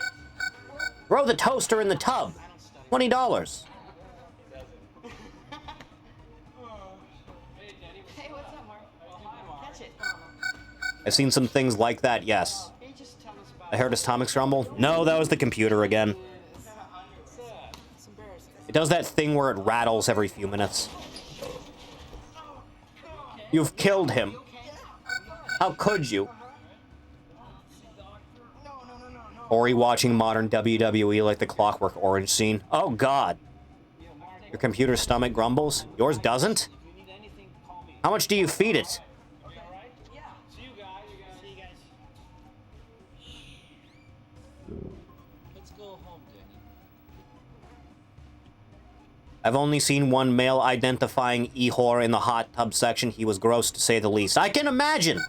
Throw the toaster in the tub. $20. Hey, what's up, Mark? Catch it. I've seen some things like that, yes. Can you just tell us about I heard Atomic Rumble? No, that was the computer again. It's embarrassing. It does that thing where it rattles every few minutes. You've killed him. How could you? Ori watching modern WWE like the Clockwork Orange scene. Oh god. Your computer's stomach grumbles? Yours doesn't? If you need anything, call me. How much do you feed it? Okay, all right? Yeah. See you guys. See you guys. Let's go home, Danny. I've only seen one male identifying Ehor in the hot tub section. He was gross to say the least. I can imagine! You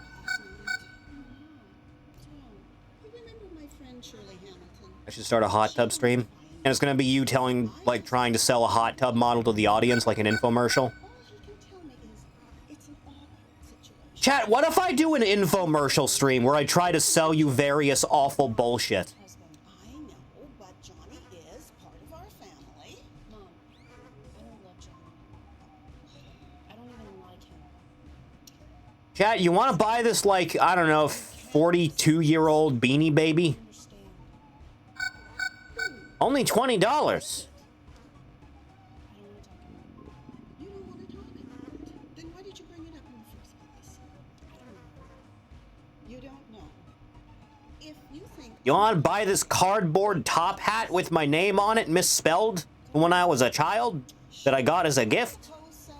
remember my friend Shirley Hamilton? I should start a hot tub stream. And it's gonna be you telling, like, trying to sell a hot tub model to the audience like an infomercial. All he can tell me is it's an awkward situation. Chat, what if I do an infomercial stream where I try to sell you various awful bullshit? Husband, I know, but Johnny is part of our family. Mom, I don't love Johnny. I don't even like him. Chat, you want to buy this, like, I don't know, 42-year-old Beanie Baby? Understand? Only $20. I don't want to talk about it. You don't want to talk about it. Then why did you bring it up in the first place? I don't know. You don't know. If you think You want to buy this cardboard top hat with my name on it misspelled when I was a child that I got as a gift? suppose so,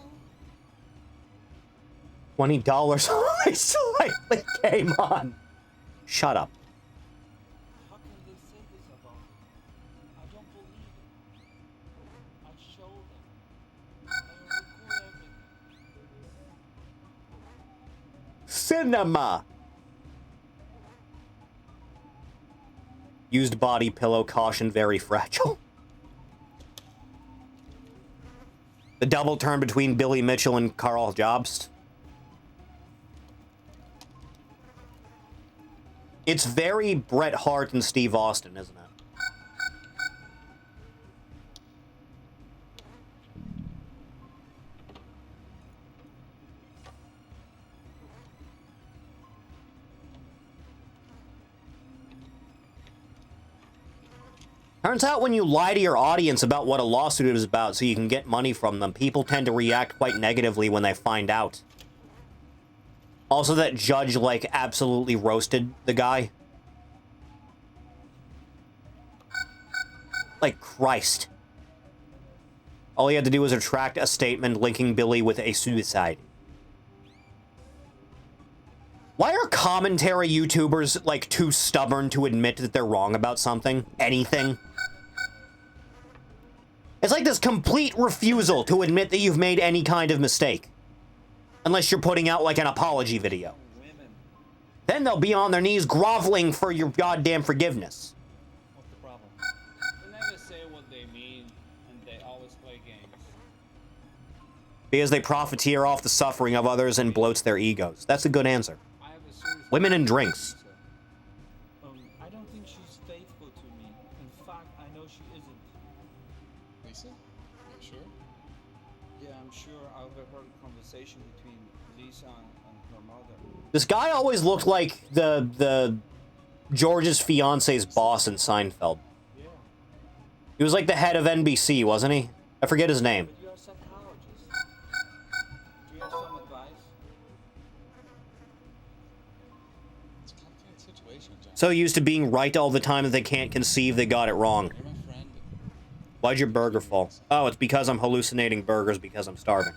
$20 I slightly came on. Shut up. How can they say this about me? I don't believe it. I show them. I record everything. Cinema! Used body pillow, caution, very fragile. The double turn between Billy Mitchell and Carl Jobst. It's very Bret Hart and Steve Austin, isn't it? Turns out when you lie to your audience about what a lawsuit is about so you can get money from them, people tend to react quite negatively when they find out. Also, that judge, like, absolutely roasted the guy. Like, Christ. All he had to do was retract a statement linking Billy with a suicide. Why are commentary YouTubers, like, too stubborn to admit that they're wrong about something? Anything? It's like this complete refusal to admit that you've made any kind of mistake. Unless you're putting out, like, an apology video. Then they'll be on their knees groveling for your goddamn forgiveness. What's the problem? They never say what they mean, and they always play games. Because they profiteer off the suffering of others and bloats their egos. That's a good answer. Women and drinks. I don't think she's faithful to me. In fact, I know she isn't. Lisa? Are you sure? Yeah, I'm sure I overheard a conversation between Lisa and her mother. This guy always looked like the George's fiance's boss in Seinfeld. Yeah. He was like the head of NBC, wasn't he? I forget his name. But you're a psychologist. Do you have some advice? It's a complicated situation, John. So used to being right all the time that they can't conceive they got it wrong. You're my friend. Why'd your burger fall? Oh, it's because I'm hallucinating burgers because I'm starving.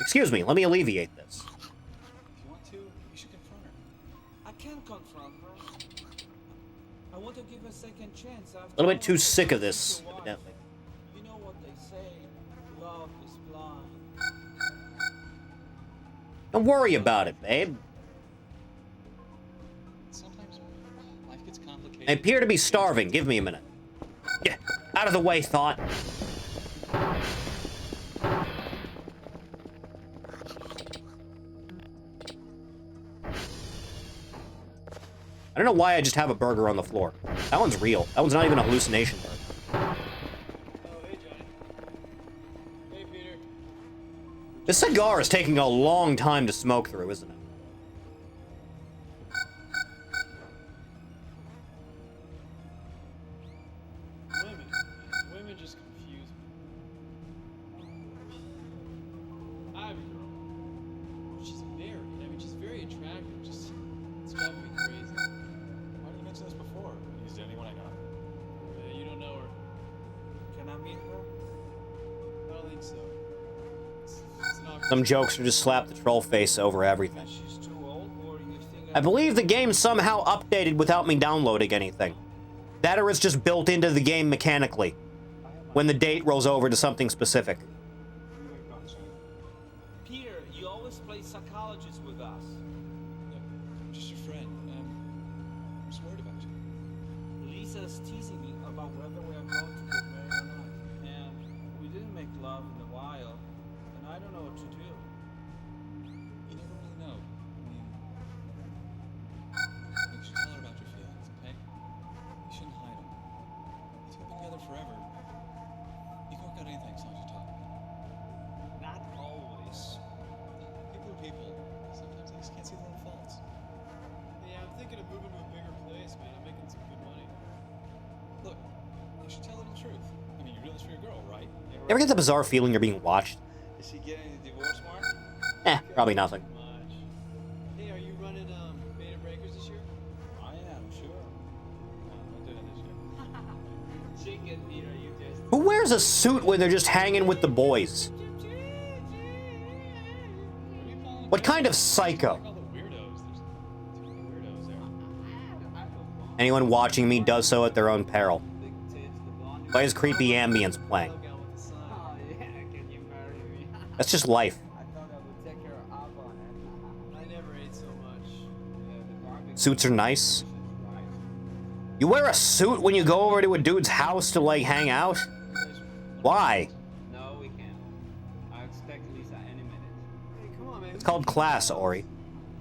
Excuse me, let me alleviate this. If you want to, you should confront her. I can't confront her. I want to give her a second chance. A little bit too sick of this, evidently. You know what they say, love is blind. Don't worry about it, babe. Sometimes life gets complicated. I appear to be starving. Give me a minute. Yeah, out of the way, thought. I don't know why I just have a burger on the floor. That one's real. That one's not even a hallucination burger. Oh, hey, Johnny. Hey, Peter. This cigar is taking a long time to smoke through, isn't it? Women just confuse me. I have a girl. She's married. I mean, she's very attractive. Just, it's driving me crazy. Why didn't you mention this before? Is there anyone I know? You don't know her. Can I meet her? I don't think so. It's an awkward Some jokester just slapped the troll face over everything. She's too old, or you think I believe the game somehow updated without me downloading anything. That or it's just built into the game mechanically, when the date rolls over to something specific. Peter, you always play psychologist with us. I'm just your friend. I'm just worried about you. Lisa's teasing me about whether we are going to get married or not. And we didn't make love in a while, and I don't know what to do. You never really know. I mean, you should tell her about your feelings, okay? You shouldn't hide them. You two have been together forever. You can work out anything as long as you talk. Not always. People are people. Sometimes they just can't see their own faults. Yeah, I'm thinking of moving to a bigger place, man. I'm making some good money. Look, you should tell her the truth. I mean, you're doing this for your girl, right? You ever get the bizarre feeling you're being watched? Is she getting a divorce, Mark? Probably nothing. Much. Hey, are you running Beta Breakers this year? I am, sure. I'm doing this year. Chicken meat, are you just? Who wears a suit when they're just hanging with the boys? What kind of psycho? All the weirdos. There's too many weirdos there. Anyone watching me does so at their own peril. Why is creepy ambience playing? That's just life. Suits are nice. You wear a suit when you go over to a dude's house to, like, hang out? Why? No, we can't. I expect Lisa any minute. Hey, come on, man. It's called class, Ori.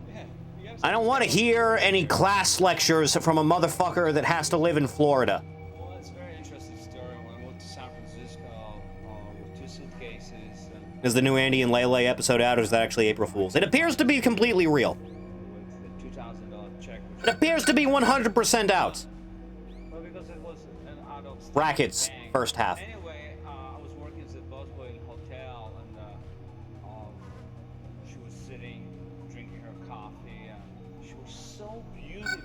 Yeah, you gotta I don't want to hear any class lectures from a motherfucker that has to live in Florida. Well, it's a very interesting story. When I moved to San Francisco with 2 suitcases and Is the new Andy and Lele episode out, or is that actually April Fool's? It appears to be completely real. with the $2,000 check. It appears to be 100% out. Well, because it was an out-of-state Brackets, bank. first half. Anyway, I was working as a busboy in a hotel, and she was sitting, drinking her coffee, and she was so beautiful.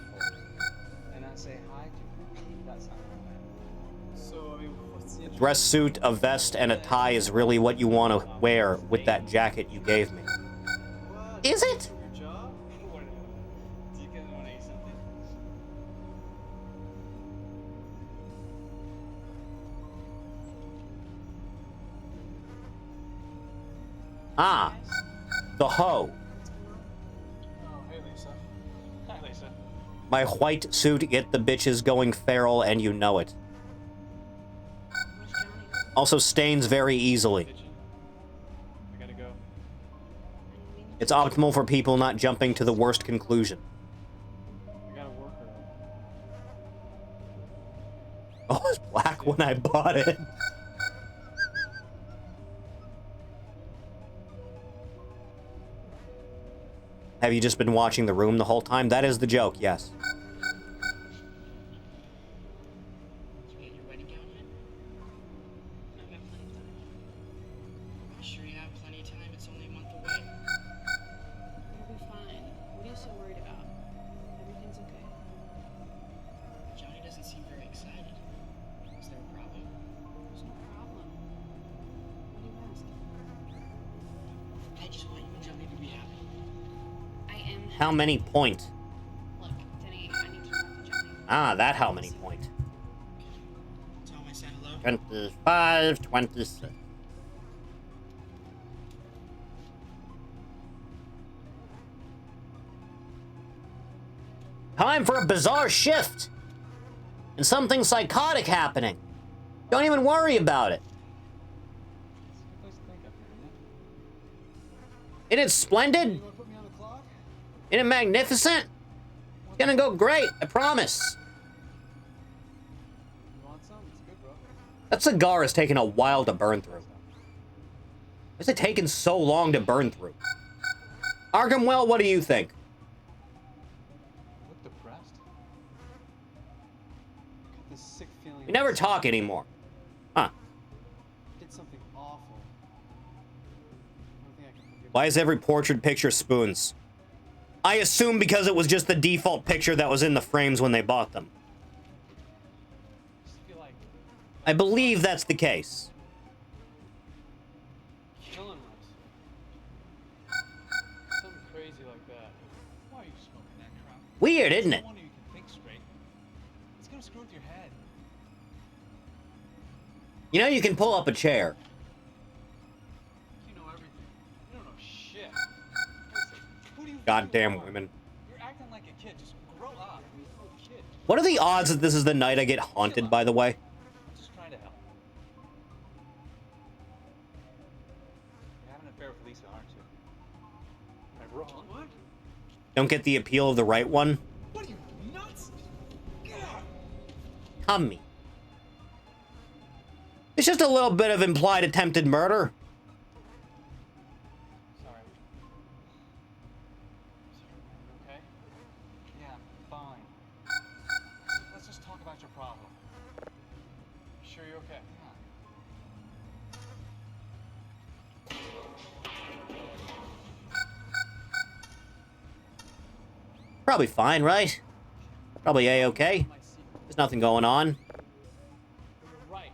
And I say hi to her. That's how I met. So, I mean, what's the Dress suit, a vest, and a tie is really what you want to wear with that jacket you gave me. What? Is it? Your job? What? Do you guys want to eat something? Ah, the hoe. Oh, hey, Lisa. Hi, Lisa. My white suit get the bitches going feral, and you know it. Where's Johnny? Also stains very easily. I gotta go. It's optimal for people not jumping to the worst conclusion. I gotta work early. Oh, it was black when I bought it. Have you just been watching The Room the whole time? That is the joke, yes. Did you get your wedding gown yet? I've got plenty of time. I'm sure you have plenty of time. It's only a month away. It'll be fine. What are you so worried about? Everything's okay. Johnny doesn't seem very excited. Is there a problem? There's no problem. What do you ask? I just want you and Johnny to be happy. I am. How many point? Look, Denny, I need to talk to Johnny. Ah, that how many point? Tell him I said hello. 25, 26. Time for a bizarre shift. And something psychotic happening. Don't even worry about it. Isn't it splendid? You wanna put me on the clock? Isn't it magnificent? It's gonna go great, I promise. You want some? It's good, bro. That cigar is taking a while to burn through. Why is it taking so long to burn through? Arkhamwell, what do you think? I look depressed. I got this sick feeling. We never talk anymore. Huh. I did something awful. I don't think I can forgive Why is every portrait picture spoons? I assume because it was just the default picture that was in the frames when they bought them. I just feel like I believe that's the case. killing us. Something crazy like that. Why are you smoking that crap? Weird, isn't No it? wonder you can think straight. It's gonna screw with your head. You know you can pull up a chair. You know everything. You don't know shit. Listen, who do you think Goddamn you are? women. You're acting like a kid. Just grow up. You're a kid. What are the odds that this is the night I get haunted, by the way? I'm just trying to help. You're having an affair with Lisa, aren't you? Am I wrong? What? Don't get the appeal of the right one? What are you, nuts? Come me. It's just a little bit of implied attempted murder. Sorry. Okay? Yeah, fine. Let's just talk about your problem. You sure you're okay? Probably fine, right? Probably A-okay. There's nothing going on. You're right.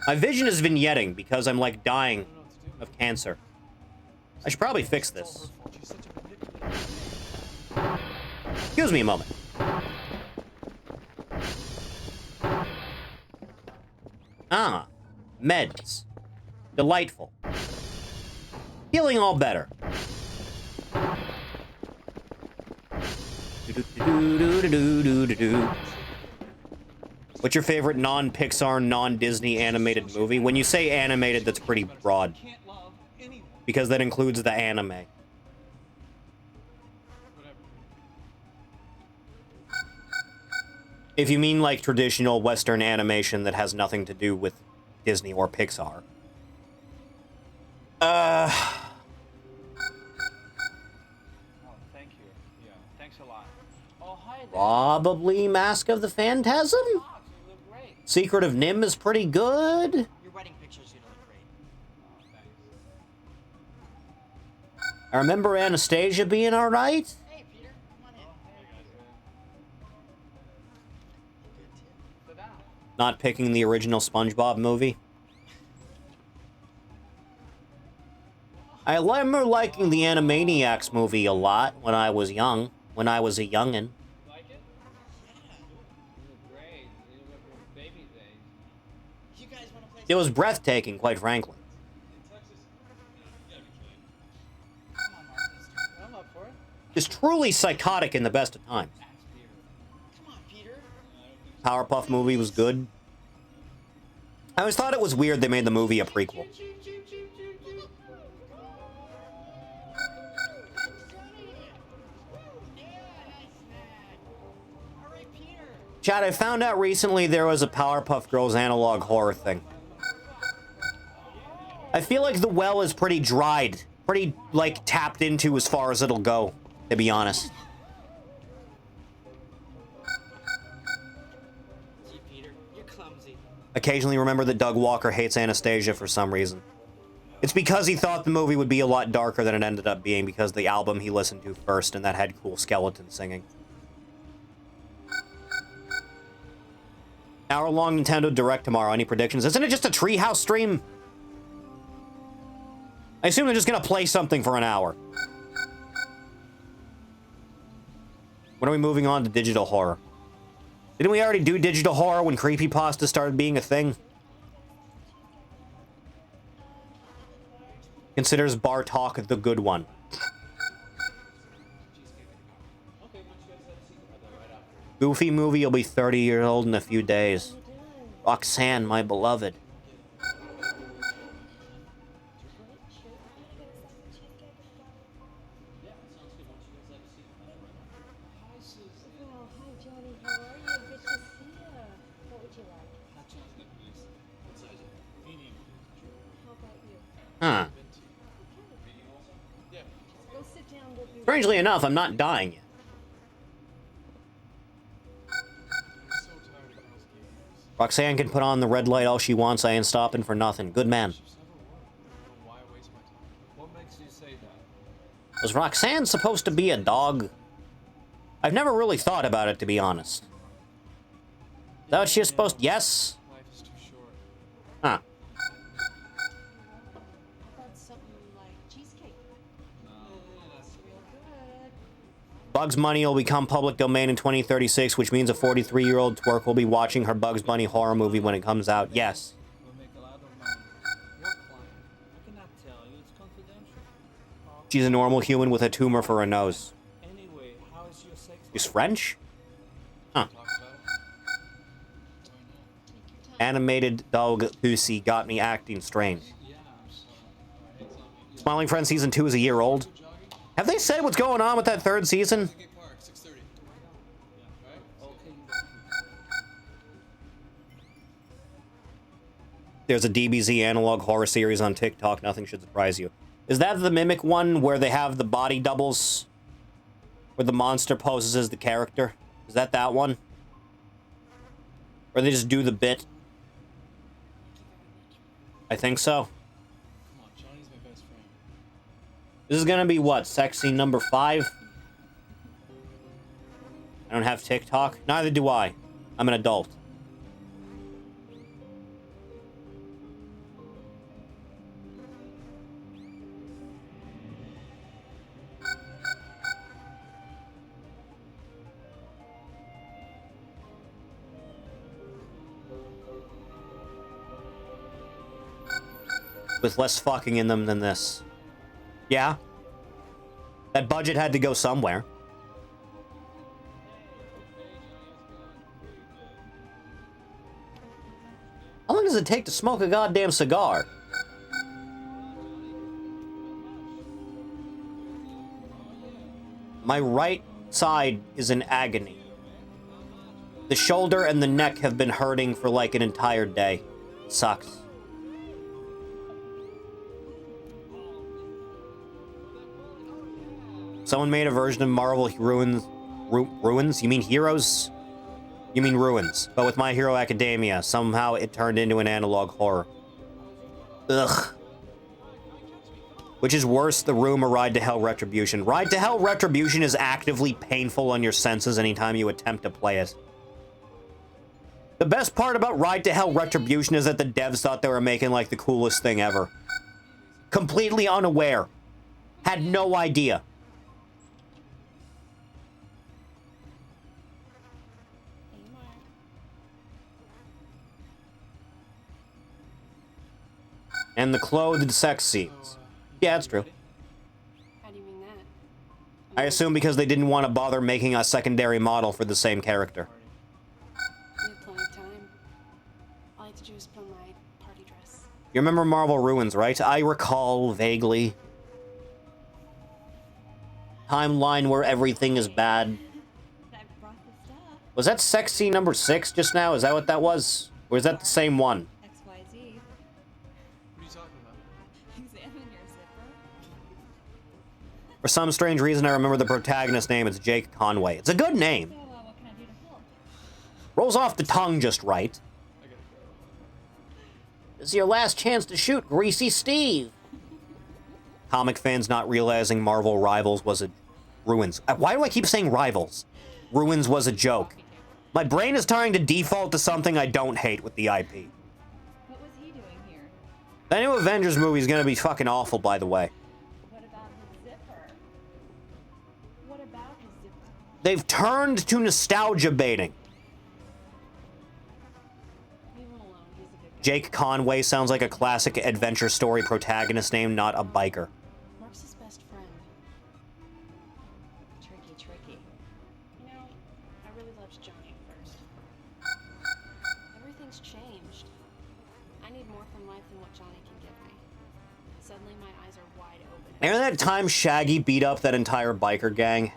My vision is vignetting because I'm, like, dying of cancer. I should probably fix this. She's such a manipulative. Excuse me a moment. Ah, meds. Delightful. Feeling all better. What's your favorite non-Pixar, non-Disney animated movie? When you say animated, that's pretty broad. Because that includes the anime. If you mean like traditional Western animation that has nothing to do with Disney or Pixar. Oh, thank you. Yeah, thanks a lot. Oh, hi there. Probably Mask of the Phantasm? You look great. Secret of Nim is pretty good. Your wedding picture's gonna look great. Oh, thanks. I remember Anastasia being alright. Hey, Peter, come on in. Hey, guys. Sit down. Not picking the original SpongeBob movie. I remember liking the Animaniacs movie a lot when I was young. When I was a youngin'. Like it? Yeah. You look great. You remember baby days. You guys wanna play? It was breathtaking, quite frankly. In Texas, you gotta be kidding. Come on, Mark. I'm up for it. It's truly psychotic in the best of times. Ask Peter. Come on, Peter. Powerpuff movie was good. I always thought it was weird they made the movie a prequel. Chad, I found out recently there was a Powerpuff Girls analog horror thing. I feel like the well is pretty dried. Pretty, like, tapped into as far as it'll go, to be honest. Gee, Peter, you're clumsy. Occasionally remember that Doug Walker hates Anastasia for some reason. It's because he thought the movie would be a lot darker than it ended up being because the album he listened to first and that had cool skeleton singing. Hour-long Nintendo Direct tomorrow. Any predictions? Isn't it just a Treehouse stream? I assume they're just gonna play something for an hour. When are we moving on to digital horror? Didn't we already do digital horror when creepypasta started being a thing? Considers Bartok the good one. Goofy movie will be 30 years old in a few days. Roxanne, my beloved. Huh. Strangely enough, I'm not dying yet. Roxanne can put on the red light all she wants. I ain't stopping for nothing. Good man. What makes you say that? Was Roxanne supposed to be a dog? I've never really thought about it, to be honest. Is that what she was supposed to... Yes? Life is too short. Huh. Bugs Bunny will become public domain in 2036, which means a 43-year-old twerk will be watching her Bugs Bunny horror movie when it comes out. Yes. We'll make a lot of money. What client? I cannot tell you. It's confidential. She's a normal human with a tumor for a nose. Anyway, how is your sex She's life? French? Huh. Talk about it. Animated dog pussy got me acting strange. Yeah, I'm sorry. Alright, tell me. Smiling Friend Season 2 is a year old. Have they said what's going on with that third season? There's a DBZ analog horror series on TikTok. Nothing should surprise you. Is that the Mimic one where they have the body doubles? Where the monster poses as the character? Is that one? Or they just do the bit? I think so. Come on, Johnny's my best friend. This is gonna be what? Sex scene number 5? I don't have TikTok. Neither do I. I'm an adult. with less fucking in them than this. Yeah? That budget had to go somewhere. How long does it take to smoke a goddamn cigar? My right side is in agony. The shoulder and the neck have been hurting for like an entire day. Sucks. Someone made a version of Marvel Ruins. Ruins? You mean Heroes? You mean Ruins. But with My Hero Academia, somehow it turned into an analog horror. Ugh. Which is worse, The Room or Ride to Hell Retribution? Ride to Hell Retribution is actively painful on your senses anytime you attempt to play it. The best part about Ride to Hell Retribution is that the devs thought they were making, like, the coolest thing ever. Completely unaware. Had no idea. And the clothed sex scenes. Yeah, that's true. How do you mean that? I assume because they didn't want to bother making a secondary model for the same character. We have plenty of time. All I have to do is put on my party dress. You remember Marvel Ruins, right? I recall vaguely. Timeline where everything is bad. Was that sex scene number 6 just now? Is that what that was? Or is that the same one? For some strange reason, I remember the protagonist's name. It's Jake Conway. It's a good name. Rolls off the tongue just right. This is your last chance to shoot, Greasy Steve. Comic fans not realizing Marvel Rivals was a... Ruins. Why do I keep saying Rivals? Ruins was a joke. My brain is trying to default to something I don't hate with the IP. What was he doing here? The new Avengers movie is gonna be fucking awful, by the way. What about his zipper? What about his zipper? They've turned to nostalgia baiting. Leave him alone. He's a good guy. Jake Conway sounds like a classic adventure story protagonist name, not a biker. Mark's his best friend. Tricky. You know, I really loved Johnny at first. Everything's changed. I need more from life than what Johnny can give me. Suddenly my eyes are wide open. Remember that time Shaggy beat up that entire biker gang? You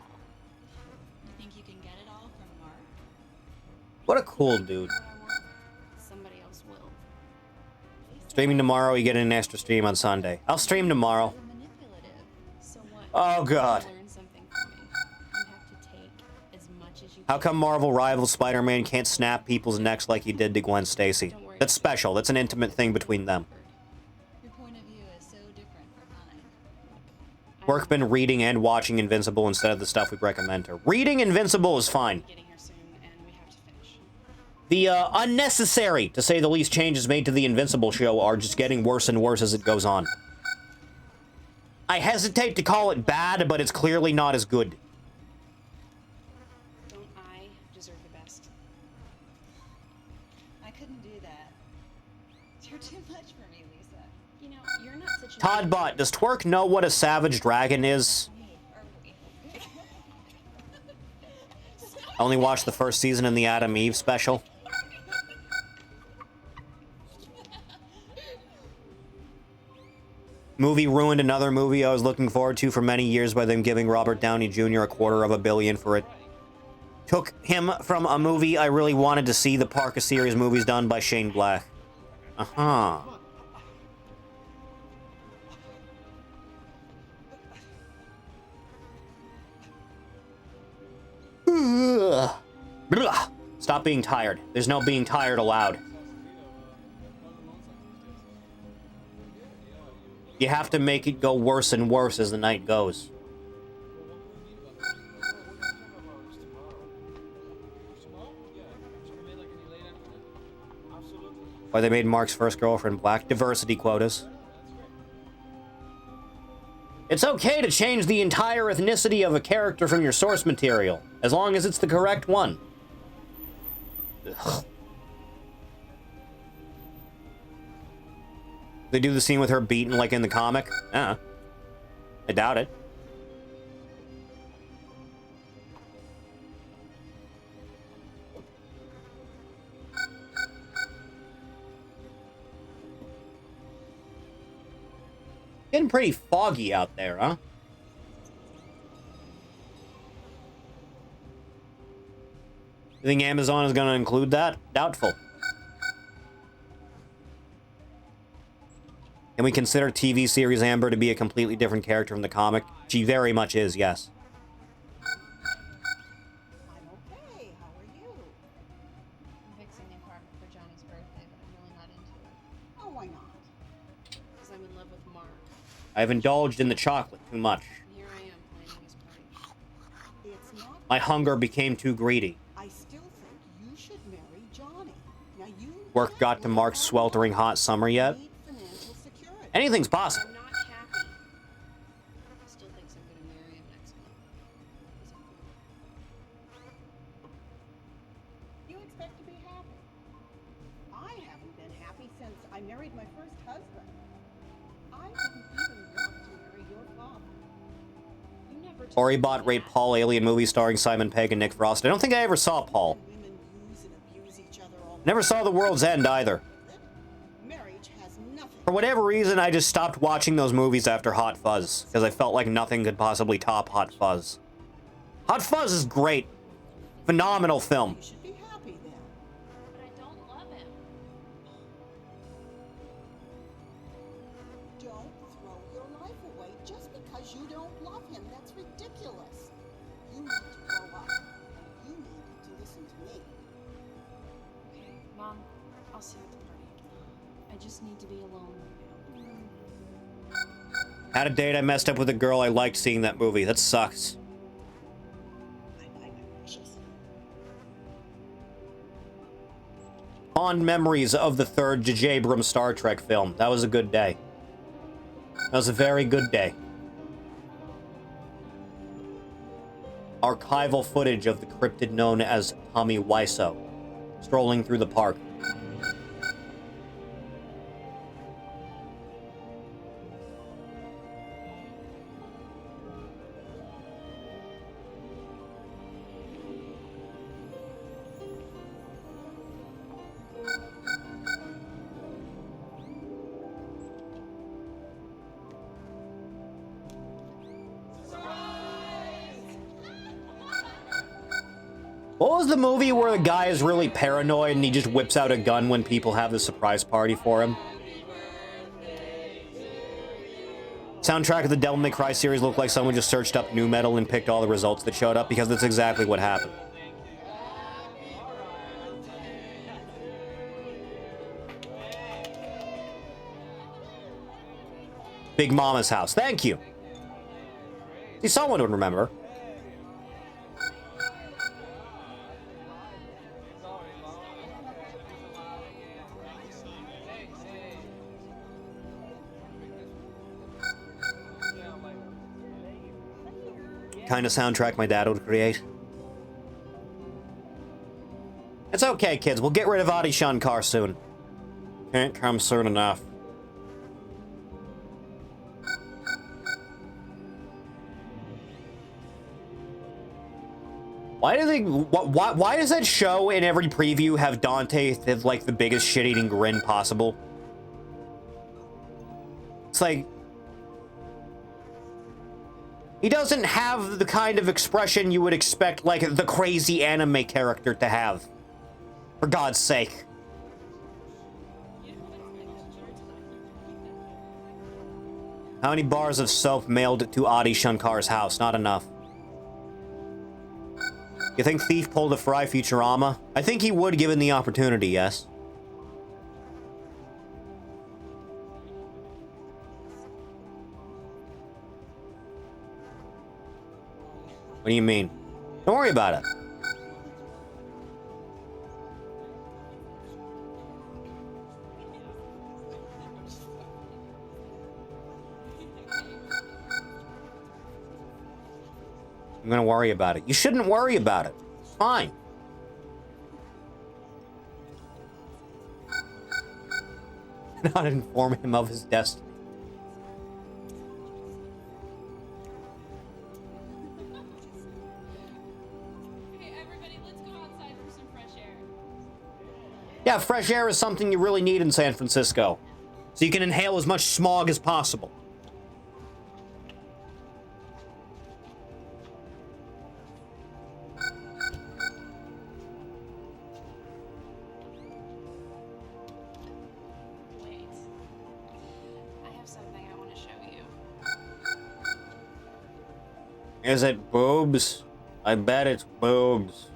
think you can get it all from Mark? What a cool dude. What I want, somebody else will. Streaming tomorrow, you get an extra stream on Sunday. I'll stream tomorrow. Manipulative. So what? Oh, God. Learn something from me. You have to take as much as you How can. come Marvel Rivals Spider-Man can't snap people's necks like he did to Gwen Stacy? That's special. That's an intimate thing between them. Your point of view is so different from mine. Work been reading and watching Invincible instead of the stuff we recommend her. Reading Invincible is fine. Getting here soon, and we have to finish. The unnecessary, to say the least, changes made to the Invincible show are just getting worse and worse as it goes on. I hesitate to call it bad, but it's clearly not as good. Don't I deserve the best? I couldn't do that. You're too much for me, Lisa. You know, you're not such a... Todd Bot, does Twerk know what a savage dragon is? Are we? I only watched the first season in the Adam Eve special. Movie ruined another movie I was looking forward to for many years by them giving Robert Downey Jr. $250 million for it. Took him from a movie I really wanted to see, the Parker series movies done by Shane Black. Uh-huh. Stop being tired. There's no being tired allowed. You have to make it go worse and worse as the night goes. Why they made Mark's first girlfriend black. Diversity quotas. It's okay to change the entire ethnicity of a character from your source material, as long as it's the correct one. Ugh. They do the scene with her beaten like in the comic? I doubt it. Getting pretty foggy out there, huh? You think Amazon is going to include that? Doubtful. Can we consider TV series Amber to be a completely different character from the comic? She very much is, yes. I'm okay. How are you? I'm fixing the apartment for Johnny's birthday, but I'm really not into it. Oh, why not? Because I'm in love with Mark. I've indulged in the chocolate too much. And here I am planning his party. It's not. My hunger became too greedy. I still think you should marry Johnny. Now you. Work got to Mark's sweltering hot summer yet? Need financial security. Anything's possible. I'm not happy. He still thinks I'm gonna marry him next month. He's a fool. You expect to be happy. I haven't been happy since I married my first husband. I didn't even want to marry your father. You never told Ori me bought that. Rate Paul alien movie starring Simon Pegg and Nick Frost. I don't think I ever saw Paul. Women use and abuse each other all the Never saw The World's End either. Marriage has nothing. For whatever reason, I just stopped watching those movies after Hot Fuzz, because I felt like nothing could possibly top Hot Fuzz. Hot Fuzz is great. Phenomenal film. You should be happy then. But I don't love him. Don't throw your life away just because you don't love him. That's ridiculous. You need to grow up, and you need to listen to me. Okay, Mom, I'll see you at the party. I just need to be alone. Had a date, I messed up with a girl, I liked seeing that movie. That sucks. I'm precious. Fond memories of the third J.J. Abrams Star Trek film. That was a good day. That was a very good day. Archival footage of the cryptid known as Tommy Wiseau, strolling through the park. What was the movie where the guy is really paranoid and he just whips out a gun when people have the surprise party for him? Soundtrack of the Devil May Cry series looked like someone just searched up nu metal and picked all the results that showed up, because that's exactly what happened. Big Mama's house. Thank you. See, someone would remember. Kind of soundtrack my dad would create. It's okay, kids. We'll get rid of Adi Shankar soon. Can't come soon enough. Why do they? Why does that show in every preview have Dante have like the biggest shit-eating grin possible? It's like he doesn't have the kind of expression you would expect like the crazy anime character to have. For God's sake. How many bars of soap mailed to Adi Shankar's house? Not enough. You think Thief pulled a Fry Futurama? I think he would given the opportunity, yes. What do you mean? Don't worry about it. I'm gonna worry about it. You shouldn't worry about it. It's fine. Not inform him of his destiny. Hey, everybody, let's go outside for some fresh air. Yeah, fresh air is something you really need in San Francisco. So you can inhale as much smog as possible. Wait. I have something I want to show you. Is it boobs? I bet it's boobs.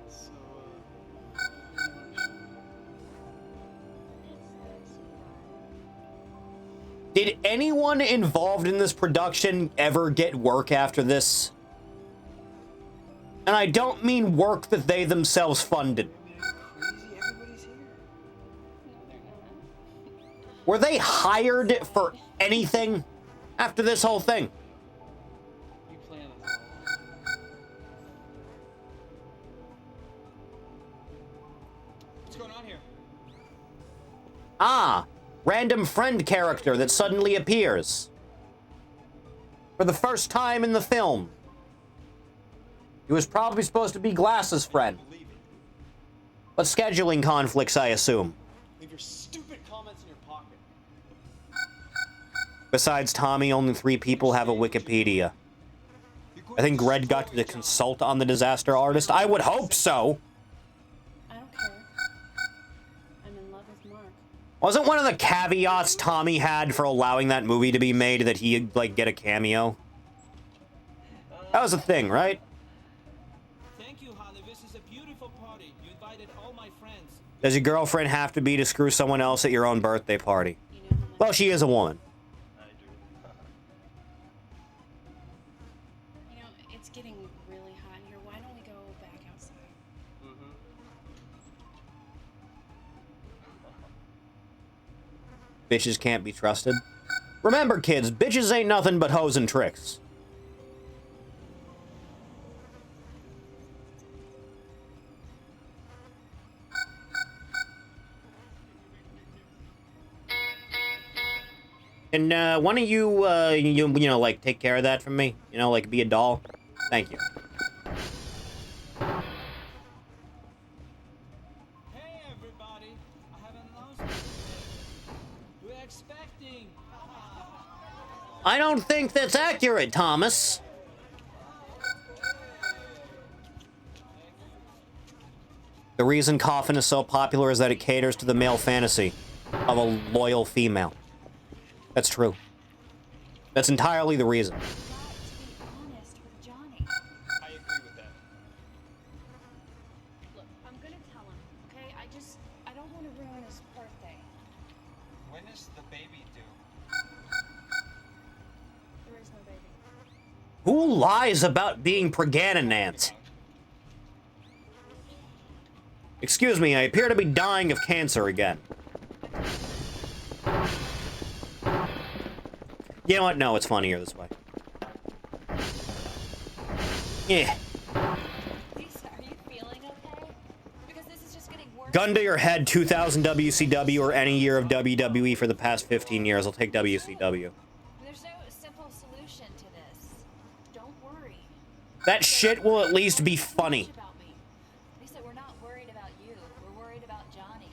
So, Did anyone involved in this production ever get work after this? And I don't mean work that they themselves funded. crazy, everybody's here. No, they're not. Were they hired for anything after this whole thing? You plan this all. What's going on here? Ah, random friend character that suddenly appears. For the first time in the film. He was probably supposed to be Glass's friend. Believe it. But scheduling conflicts, I assume. Leave your stupid comments in your pocket. Besides Tommy, only 3 people have a Wikipedia. I think Red got to consult on the disaster artist. I would hope so. I don't care. I'm in love with Mark. Wasn't one of the caveats Tommy had for allowing that movie to be made that he'd, like, get a cameo? That was a thing, right? Thank you, Holly. This is a beautiful party. You invited all my friends. Does your girlfriend have to be to screw someone else at your own birthday party? You know how much Well, she is a woman. I do. You know, it's getting really hot here. Why don't we go back outside? Bitches can't be trusted. Remember, kids, bitches ain't nothing but hoes and tricks. And, one of you, you know, like, take care of that for me? You know, like, be a doll? Thank you. Hey, everybody. I have an announcement today. We're expecting. I don't think that's accurate, Thomas. The reason Coffin is so popular is that it caters to the male fantasy of a loyal female. That's true. That's entirely the reason. Got to be honest with Johnny. I agree with that. Look, I'm gonna tell him, okay? I don't want to ruin his birthday. When is the baby due? There is no baby. Who lies about being pregnant? Excuse me, I appear to be dying of cancer again. You know what? No, it's funnier this way. Yeah. Lisa, are you feeling okay? Because this is just getting worse. Gun to your head, 2000 WCW or any year of WWE for the past 15 years. I'll take WCW. There's no simple solution to this. Don't worry. That shit will at least be funny. About me. Lisa, we're not worried about you. We're worried about Johnny.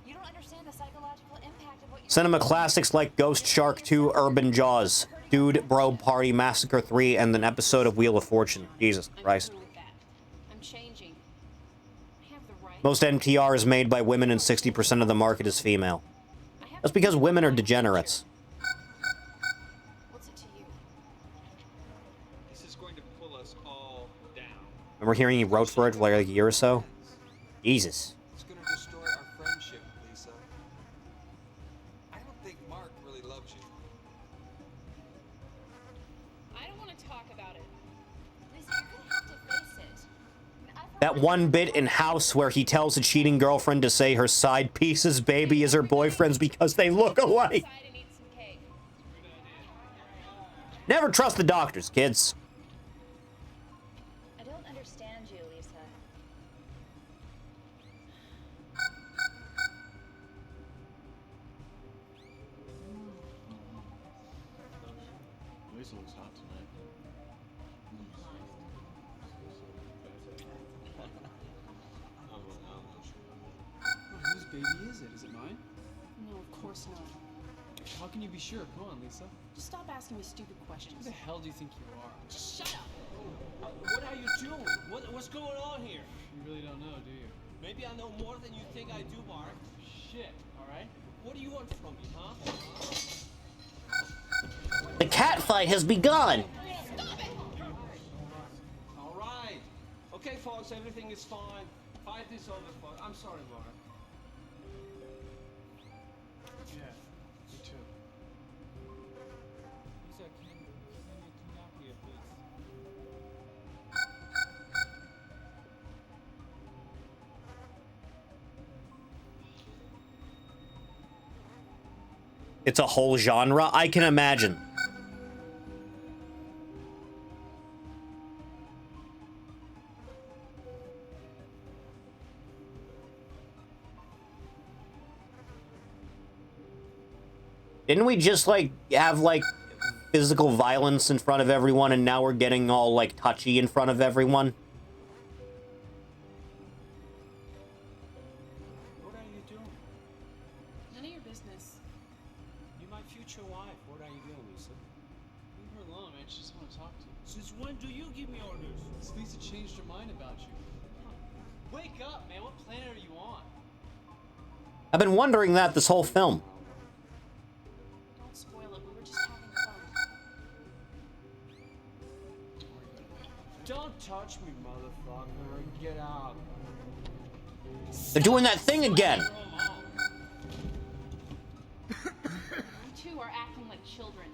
You don't understand the psychological impact of what you Cinema classics like Ghost Shark 2, Urban Jaws, Dude, Bro Party, Massacre 3, and an episode of Wheel of Fortune. Jesus I'm Christ. through with that. I'm changing. I have the right. Most NTR is made by women and 60% of the market is female. I have That's because women are degenerates. What's it to you? This is going to pull us all down. Remember hearing he wrote for it for like a year or so? Jesus. It's gonna destroy our friendship, Lisa. I don't think Mark really loves you. I don't want to talk about it. Lisa, you're gonna have to face it. I mean, I've That heard one bit in House where he tells a cheating girlfriend to say her side piece's baby is her boyfriend's because they look alike. Outside and eat some cake. Never trust the doctors, kids. I don't understand you, Lisa. Lisa looks hot tonight. Oh, whose baby is it? Is it mine? No, of course not. How can you be sure? Come on, Lisa. Just stop asking me stupid questions. Who the hell do you think you are? Just shut up. What are you doing? What's going on here? You really don't know, do you? Maybe I know more than you think I do, Mark. Shit, alright? What do you want from me, huh? The cat fight has begun. All right. Okay, folks, everything is fine. Fight is over, folks. I'm sorry, Mark. Yeah, me too. Lisa, can you come out here, please? It's a whole genre. I can imagine. Didn't we just, like, have, like, physical violence in front of everyone, and now we're getting all, like, touchy in front of everyone? What are you doing? None of your business. You're my future wife. What are you doing, Lisa? Leave her alone, man. She just want to talk to you. Since when do you give me orders? This Lisa changed her mind about you. Wake up, man. What planet are you on? I've been wondering that this whole film. Don't spoil it. We were just having fun. Don't touch me, motherfucker. Get out. They're doing that thing again. You two are acting like children.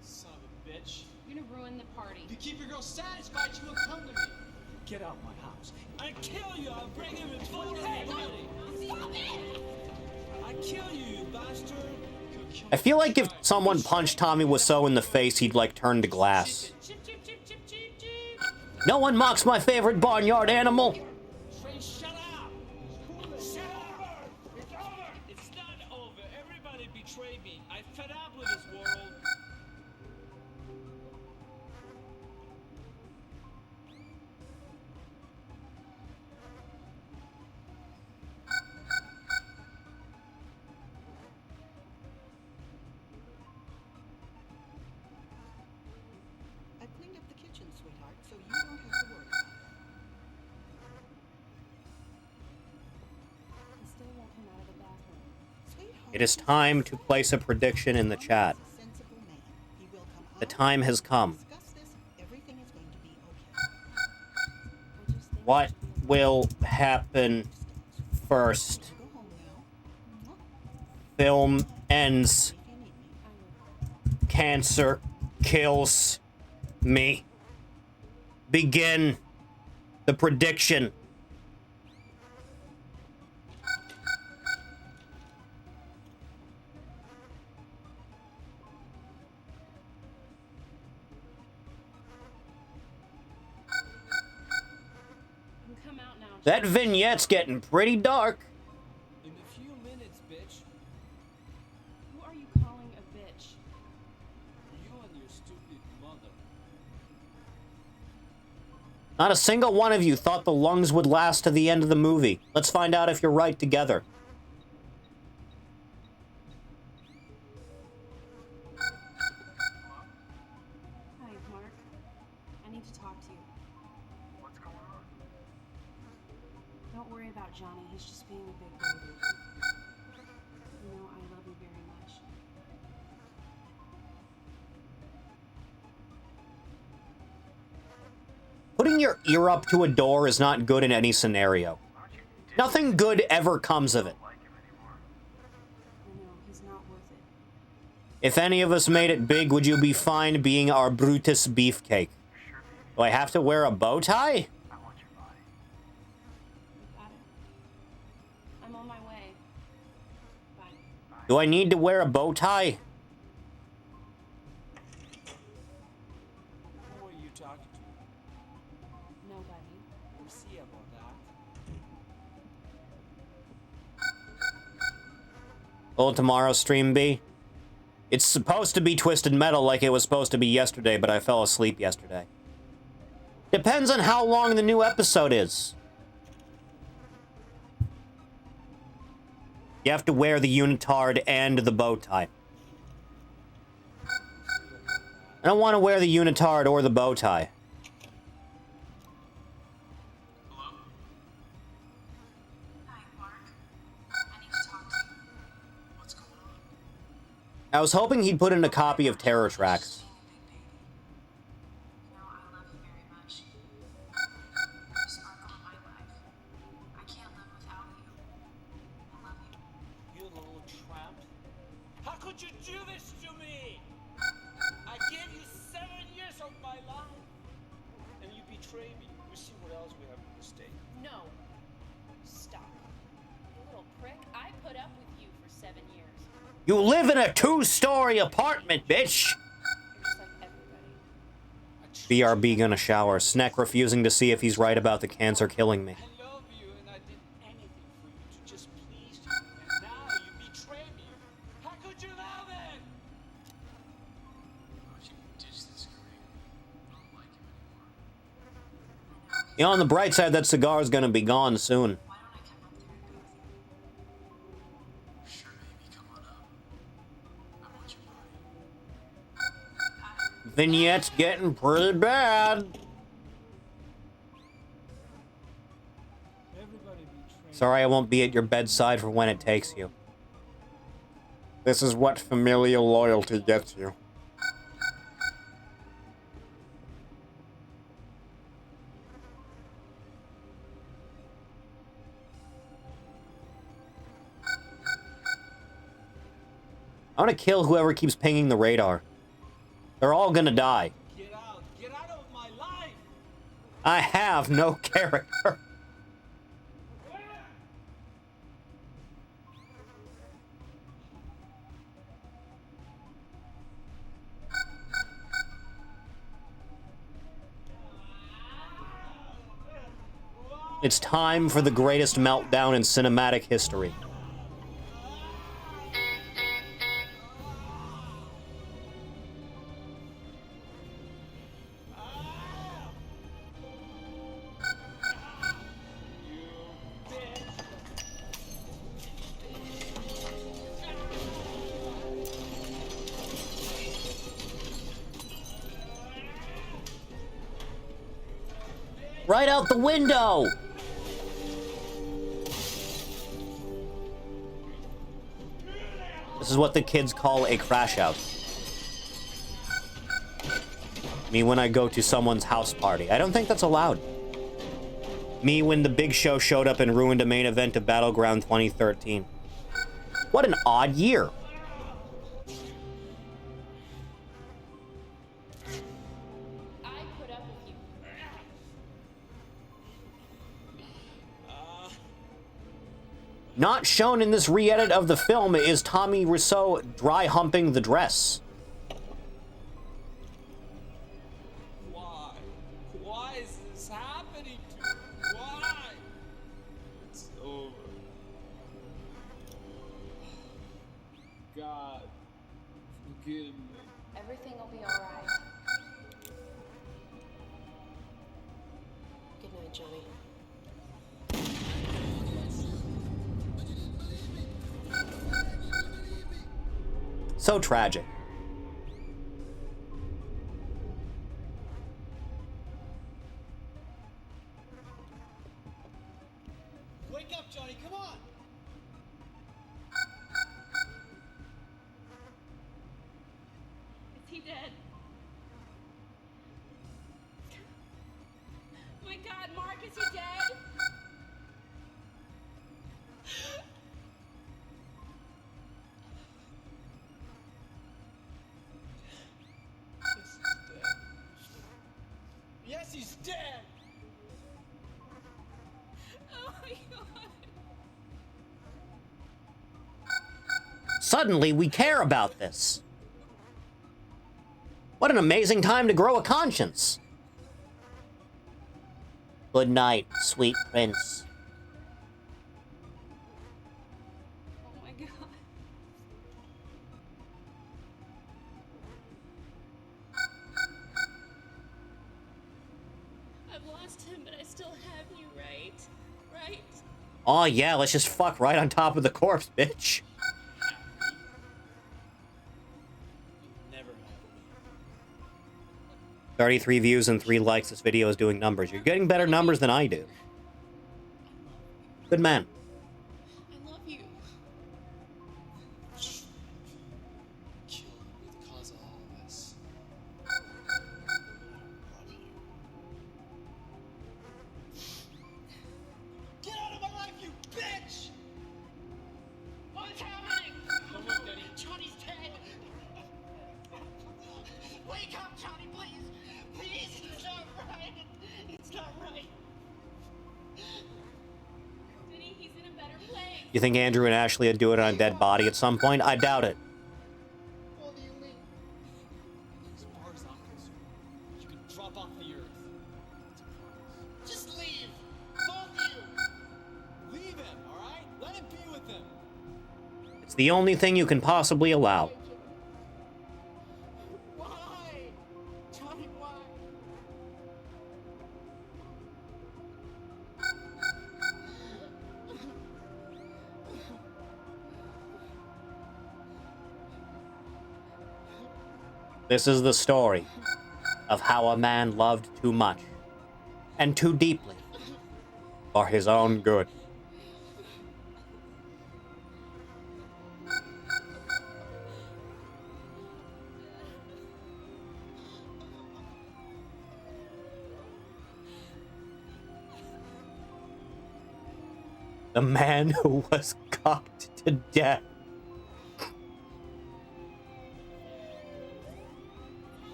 Son of a bitch. You're gonna ruin the party. If you keep your girl satisfied, she will come to me. Get out my house. I kill you. I'll bring him in front of everybody. Stop it! I kill you, you bastard. I feel like if someone punched Tommy Wiseau in the face, he'd, like, turn to glass. Chip, chip, chip, chip, chip, chip. No one mocks my favorite barnyard animal. Trey, shut up. Shut up. It's over. It's not over. Everybody betrayed me. I'm fed up with this world. I cleaned up the kitchen, sweetheart, so you don't have to worry about it. He still won't come out of the bathroom. Sweetheart, It is time to place a prediction in the chat. he's a sensible man. He will come The out. time has come. Discuss this. Everything is going to be okay. I just think What you should be will happen first? Go home now. Film ends. If you need me. I will. Cancer kills me. Begin the prediction. You can come out now. That vignette's getting pretty dark. In a few minutes, bitch. Who are you calling a bitch? You and your stupid mother. Not a single one of you thought the lungs would last to the end of the movie. Let's find out if you're right together. Hi, Mark. I need to talk to you. What's going on? Don't worry about Johnny. He's just being a big baby. You know, I love you very much. Putting your ear up to a door is not good in any scenario. Aren't you Nothing good ever comes of it. like him anymore? I know, he's not worth it. If any of us made it big, would you be fine being our Brutus beefcake? Sure, baby. Do I have to wear a bow tie? I want your body. You got it. I'm on my way. Bye. Do I need to wear a bow tie? Who are you talking to? Nobody. We'll see about that. Will tomorrow's stream be? It's supposed to be Twisted Metal like it was supposed to be yesterday, but I fell asleep yesterday. Depends on how long the new episode is. You have to wear the unitard and the bow tie. I don't want to wear the unitard or the bow tie. Hello? Hi, Mark. I need to talk to you. What's going on? I was hoping he'd put in a copy of Terror Tracks. You know, I love you very much. You sparkle in my life. I can't live without you. I love you. You little tramp. How could you do this to me? I gave you 7 years of my life. And you betray me. We see what else we have in the state. No. Stop. You little prick. I put up with you for 7 years. You live in a 2-story apartment, bitch! You're just like everybody. BRB gonna shower. Sneck refusing to see if he's right about the cancer killing me. I love you and I did anything for you to just please you. And now you betray me. How could you now then? Why don't you ditch this career? I don't like him anymore. You know, on the bright side, that cigar's gonna be gone soon. Why don't I come up there and be with you? Sure, baby, come on up. I want your body. Vignette's getting pretty bad. Everybody betrays Sorry I won't be at your bedside for when it takes you. This is what familial loyalty gets you. I want to kill whoever keeps pinging the radar. They're all gonna die. Get out! Get out of my life! I have no character. It's time for the greatest meltdown in cinematic history. Right out the window! This is what the kids call a crash out. Me when I go to someone's house party. I don't think that's allowed. Me when the Big Show showed up and ruined a main event of Battleground 2013. What an odd year. I put up with you. Not shown in this re-edit of the film is Tommy Wiseau dry humping the dress. Why? Why is this happening to me? Why? It's over. God, forgive me. Everything will be alright. Good night, Johnny. So tragic. Wake up, Johnny, come on! Is he dead? My God, Mark, is he dead? Yes, he's dead! Oh my God. Suddenly, we care about this. What an amazing time to grow a conscience. Good night, sweet prince. Oh my God. him, but I still have you, right? Right? Oh yeah, let's just fuck right on top of the corpse, bitch. Never have. 33 views and 3 likes. This video is doing numbers. You're getting better numbers than I do. Good man. I love you. Kill would be the cause of all of this. I love you. Get out of my life, you bitch! What's happening? Don't look, Denny. Johnny's dead. Wake up, Johnny, please. Please, it's not right. It's not right. Denny, he's in a better place. You think Andrew and Ashley would do it on a dead body at some point? I doubt it. What do you mean? As far as I'm concerned, you can drop off the earth. It's a promise. Just leave! Both of you! Leave him, alright? Let him be with him! It's the only thing you can possibly allow. Why? Johnny, why? This is the story of how a man loved too much and too deeply for his own good. The man who was cocked to death.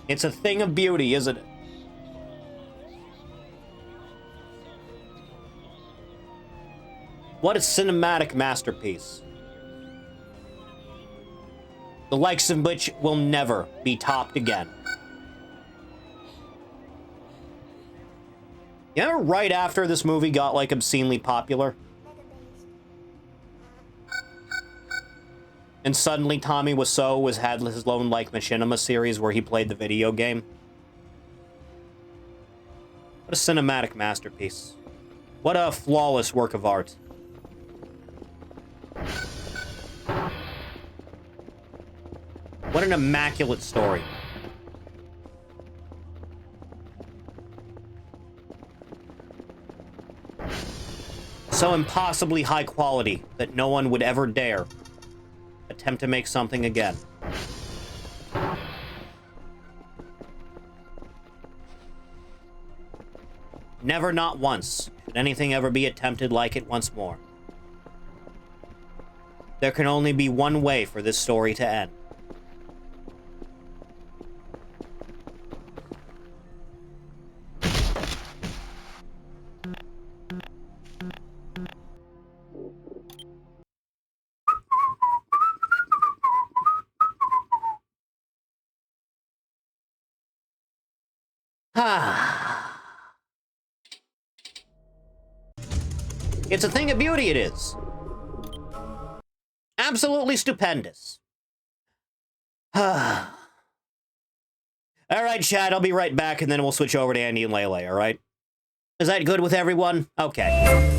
It's a thing of beauty, isn't it? What a cinematic masterpiece. The likes of which will never be topped again. You know, right after this movie got, like, obscenely popular? And suddenly Tommy Wiseau had his own, like, Machinima series where he played the video game. What a cinematic masterpiece. What a flawless work of art. What an immaculate story. So impossibly high quality that no one would ever dare attempt to make something again. Never, not once, should anything ever be attempted like it once more. There can only be one way for this story to end. It's a thing of beauty, it is. Absolutely stupendous. Alright, Chad, I'll be right back, and then we'll switch over to Andy and Lele, alright? Is that good with everyone? Okay.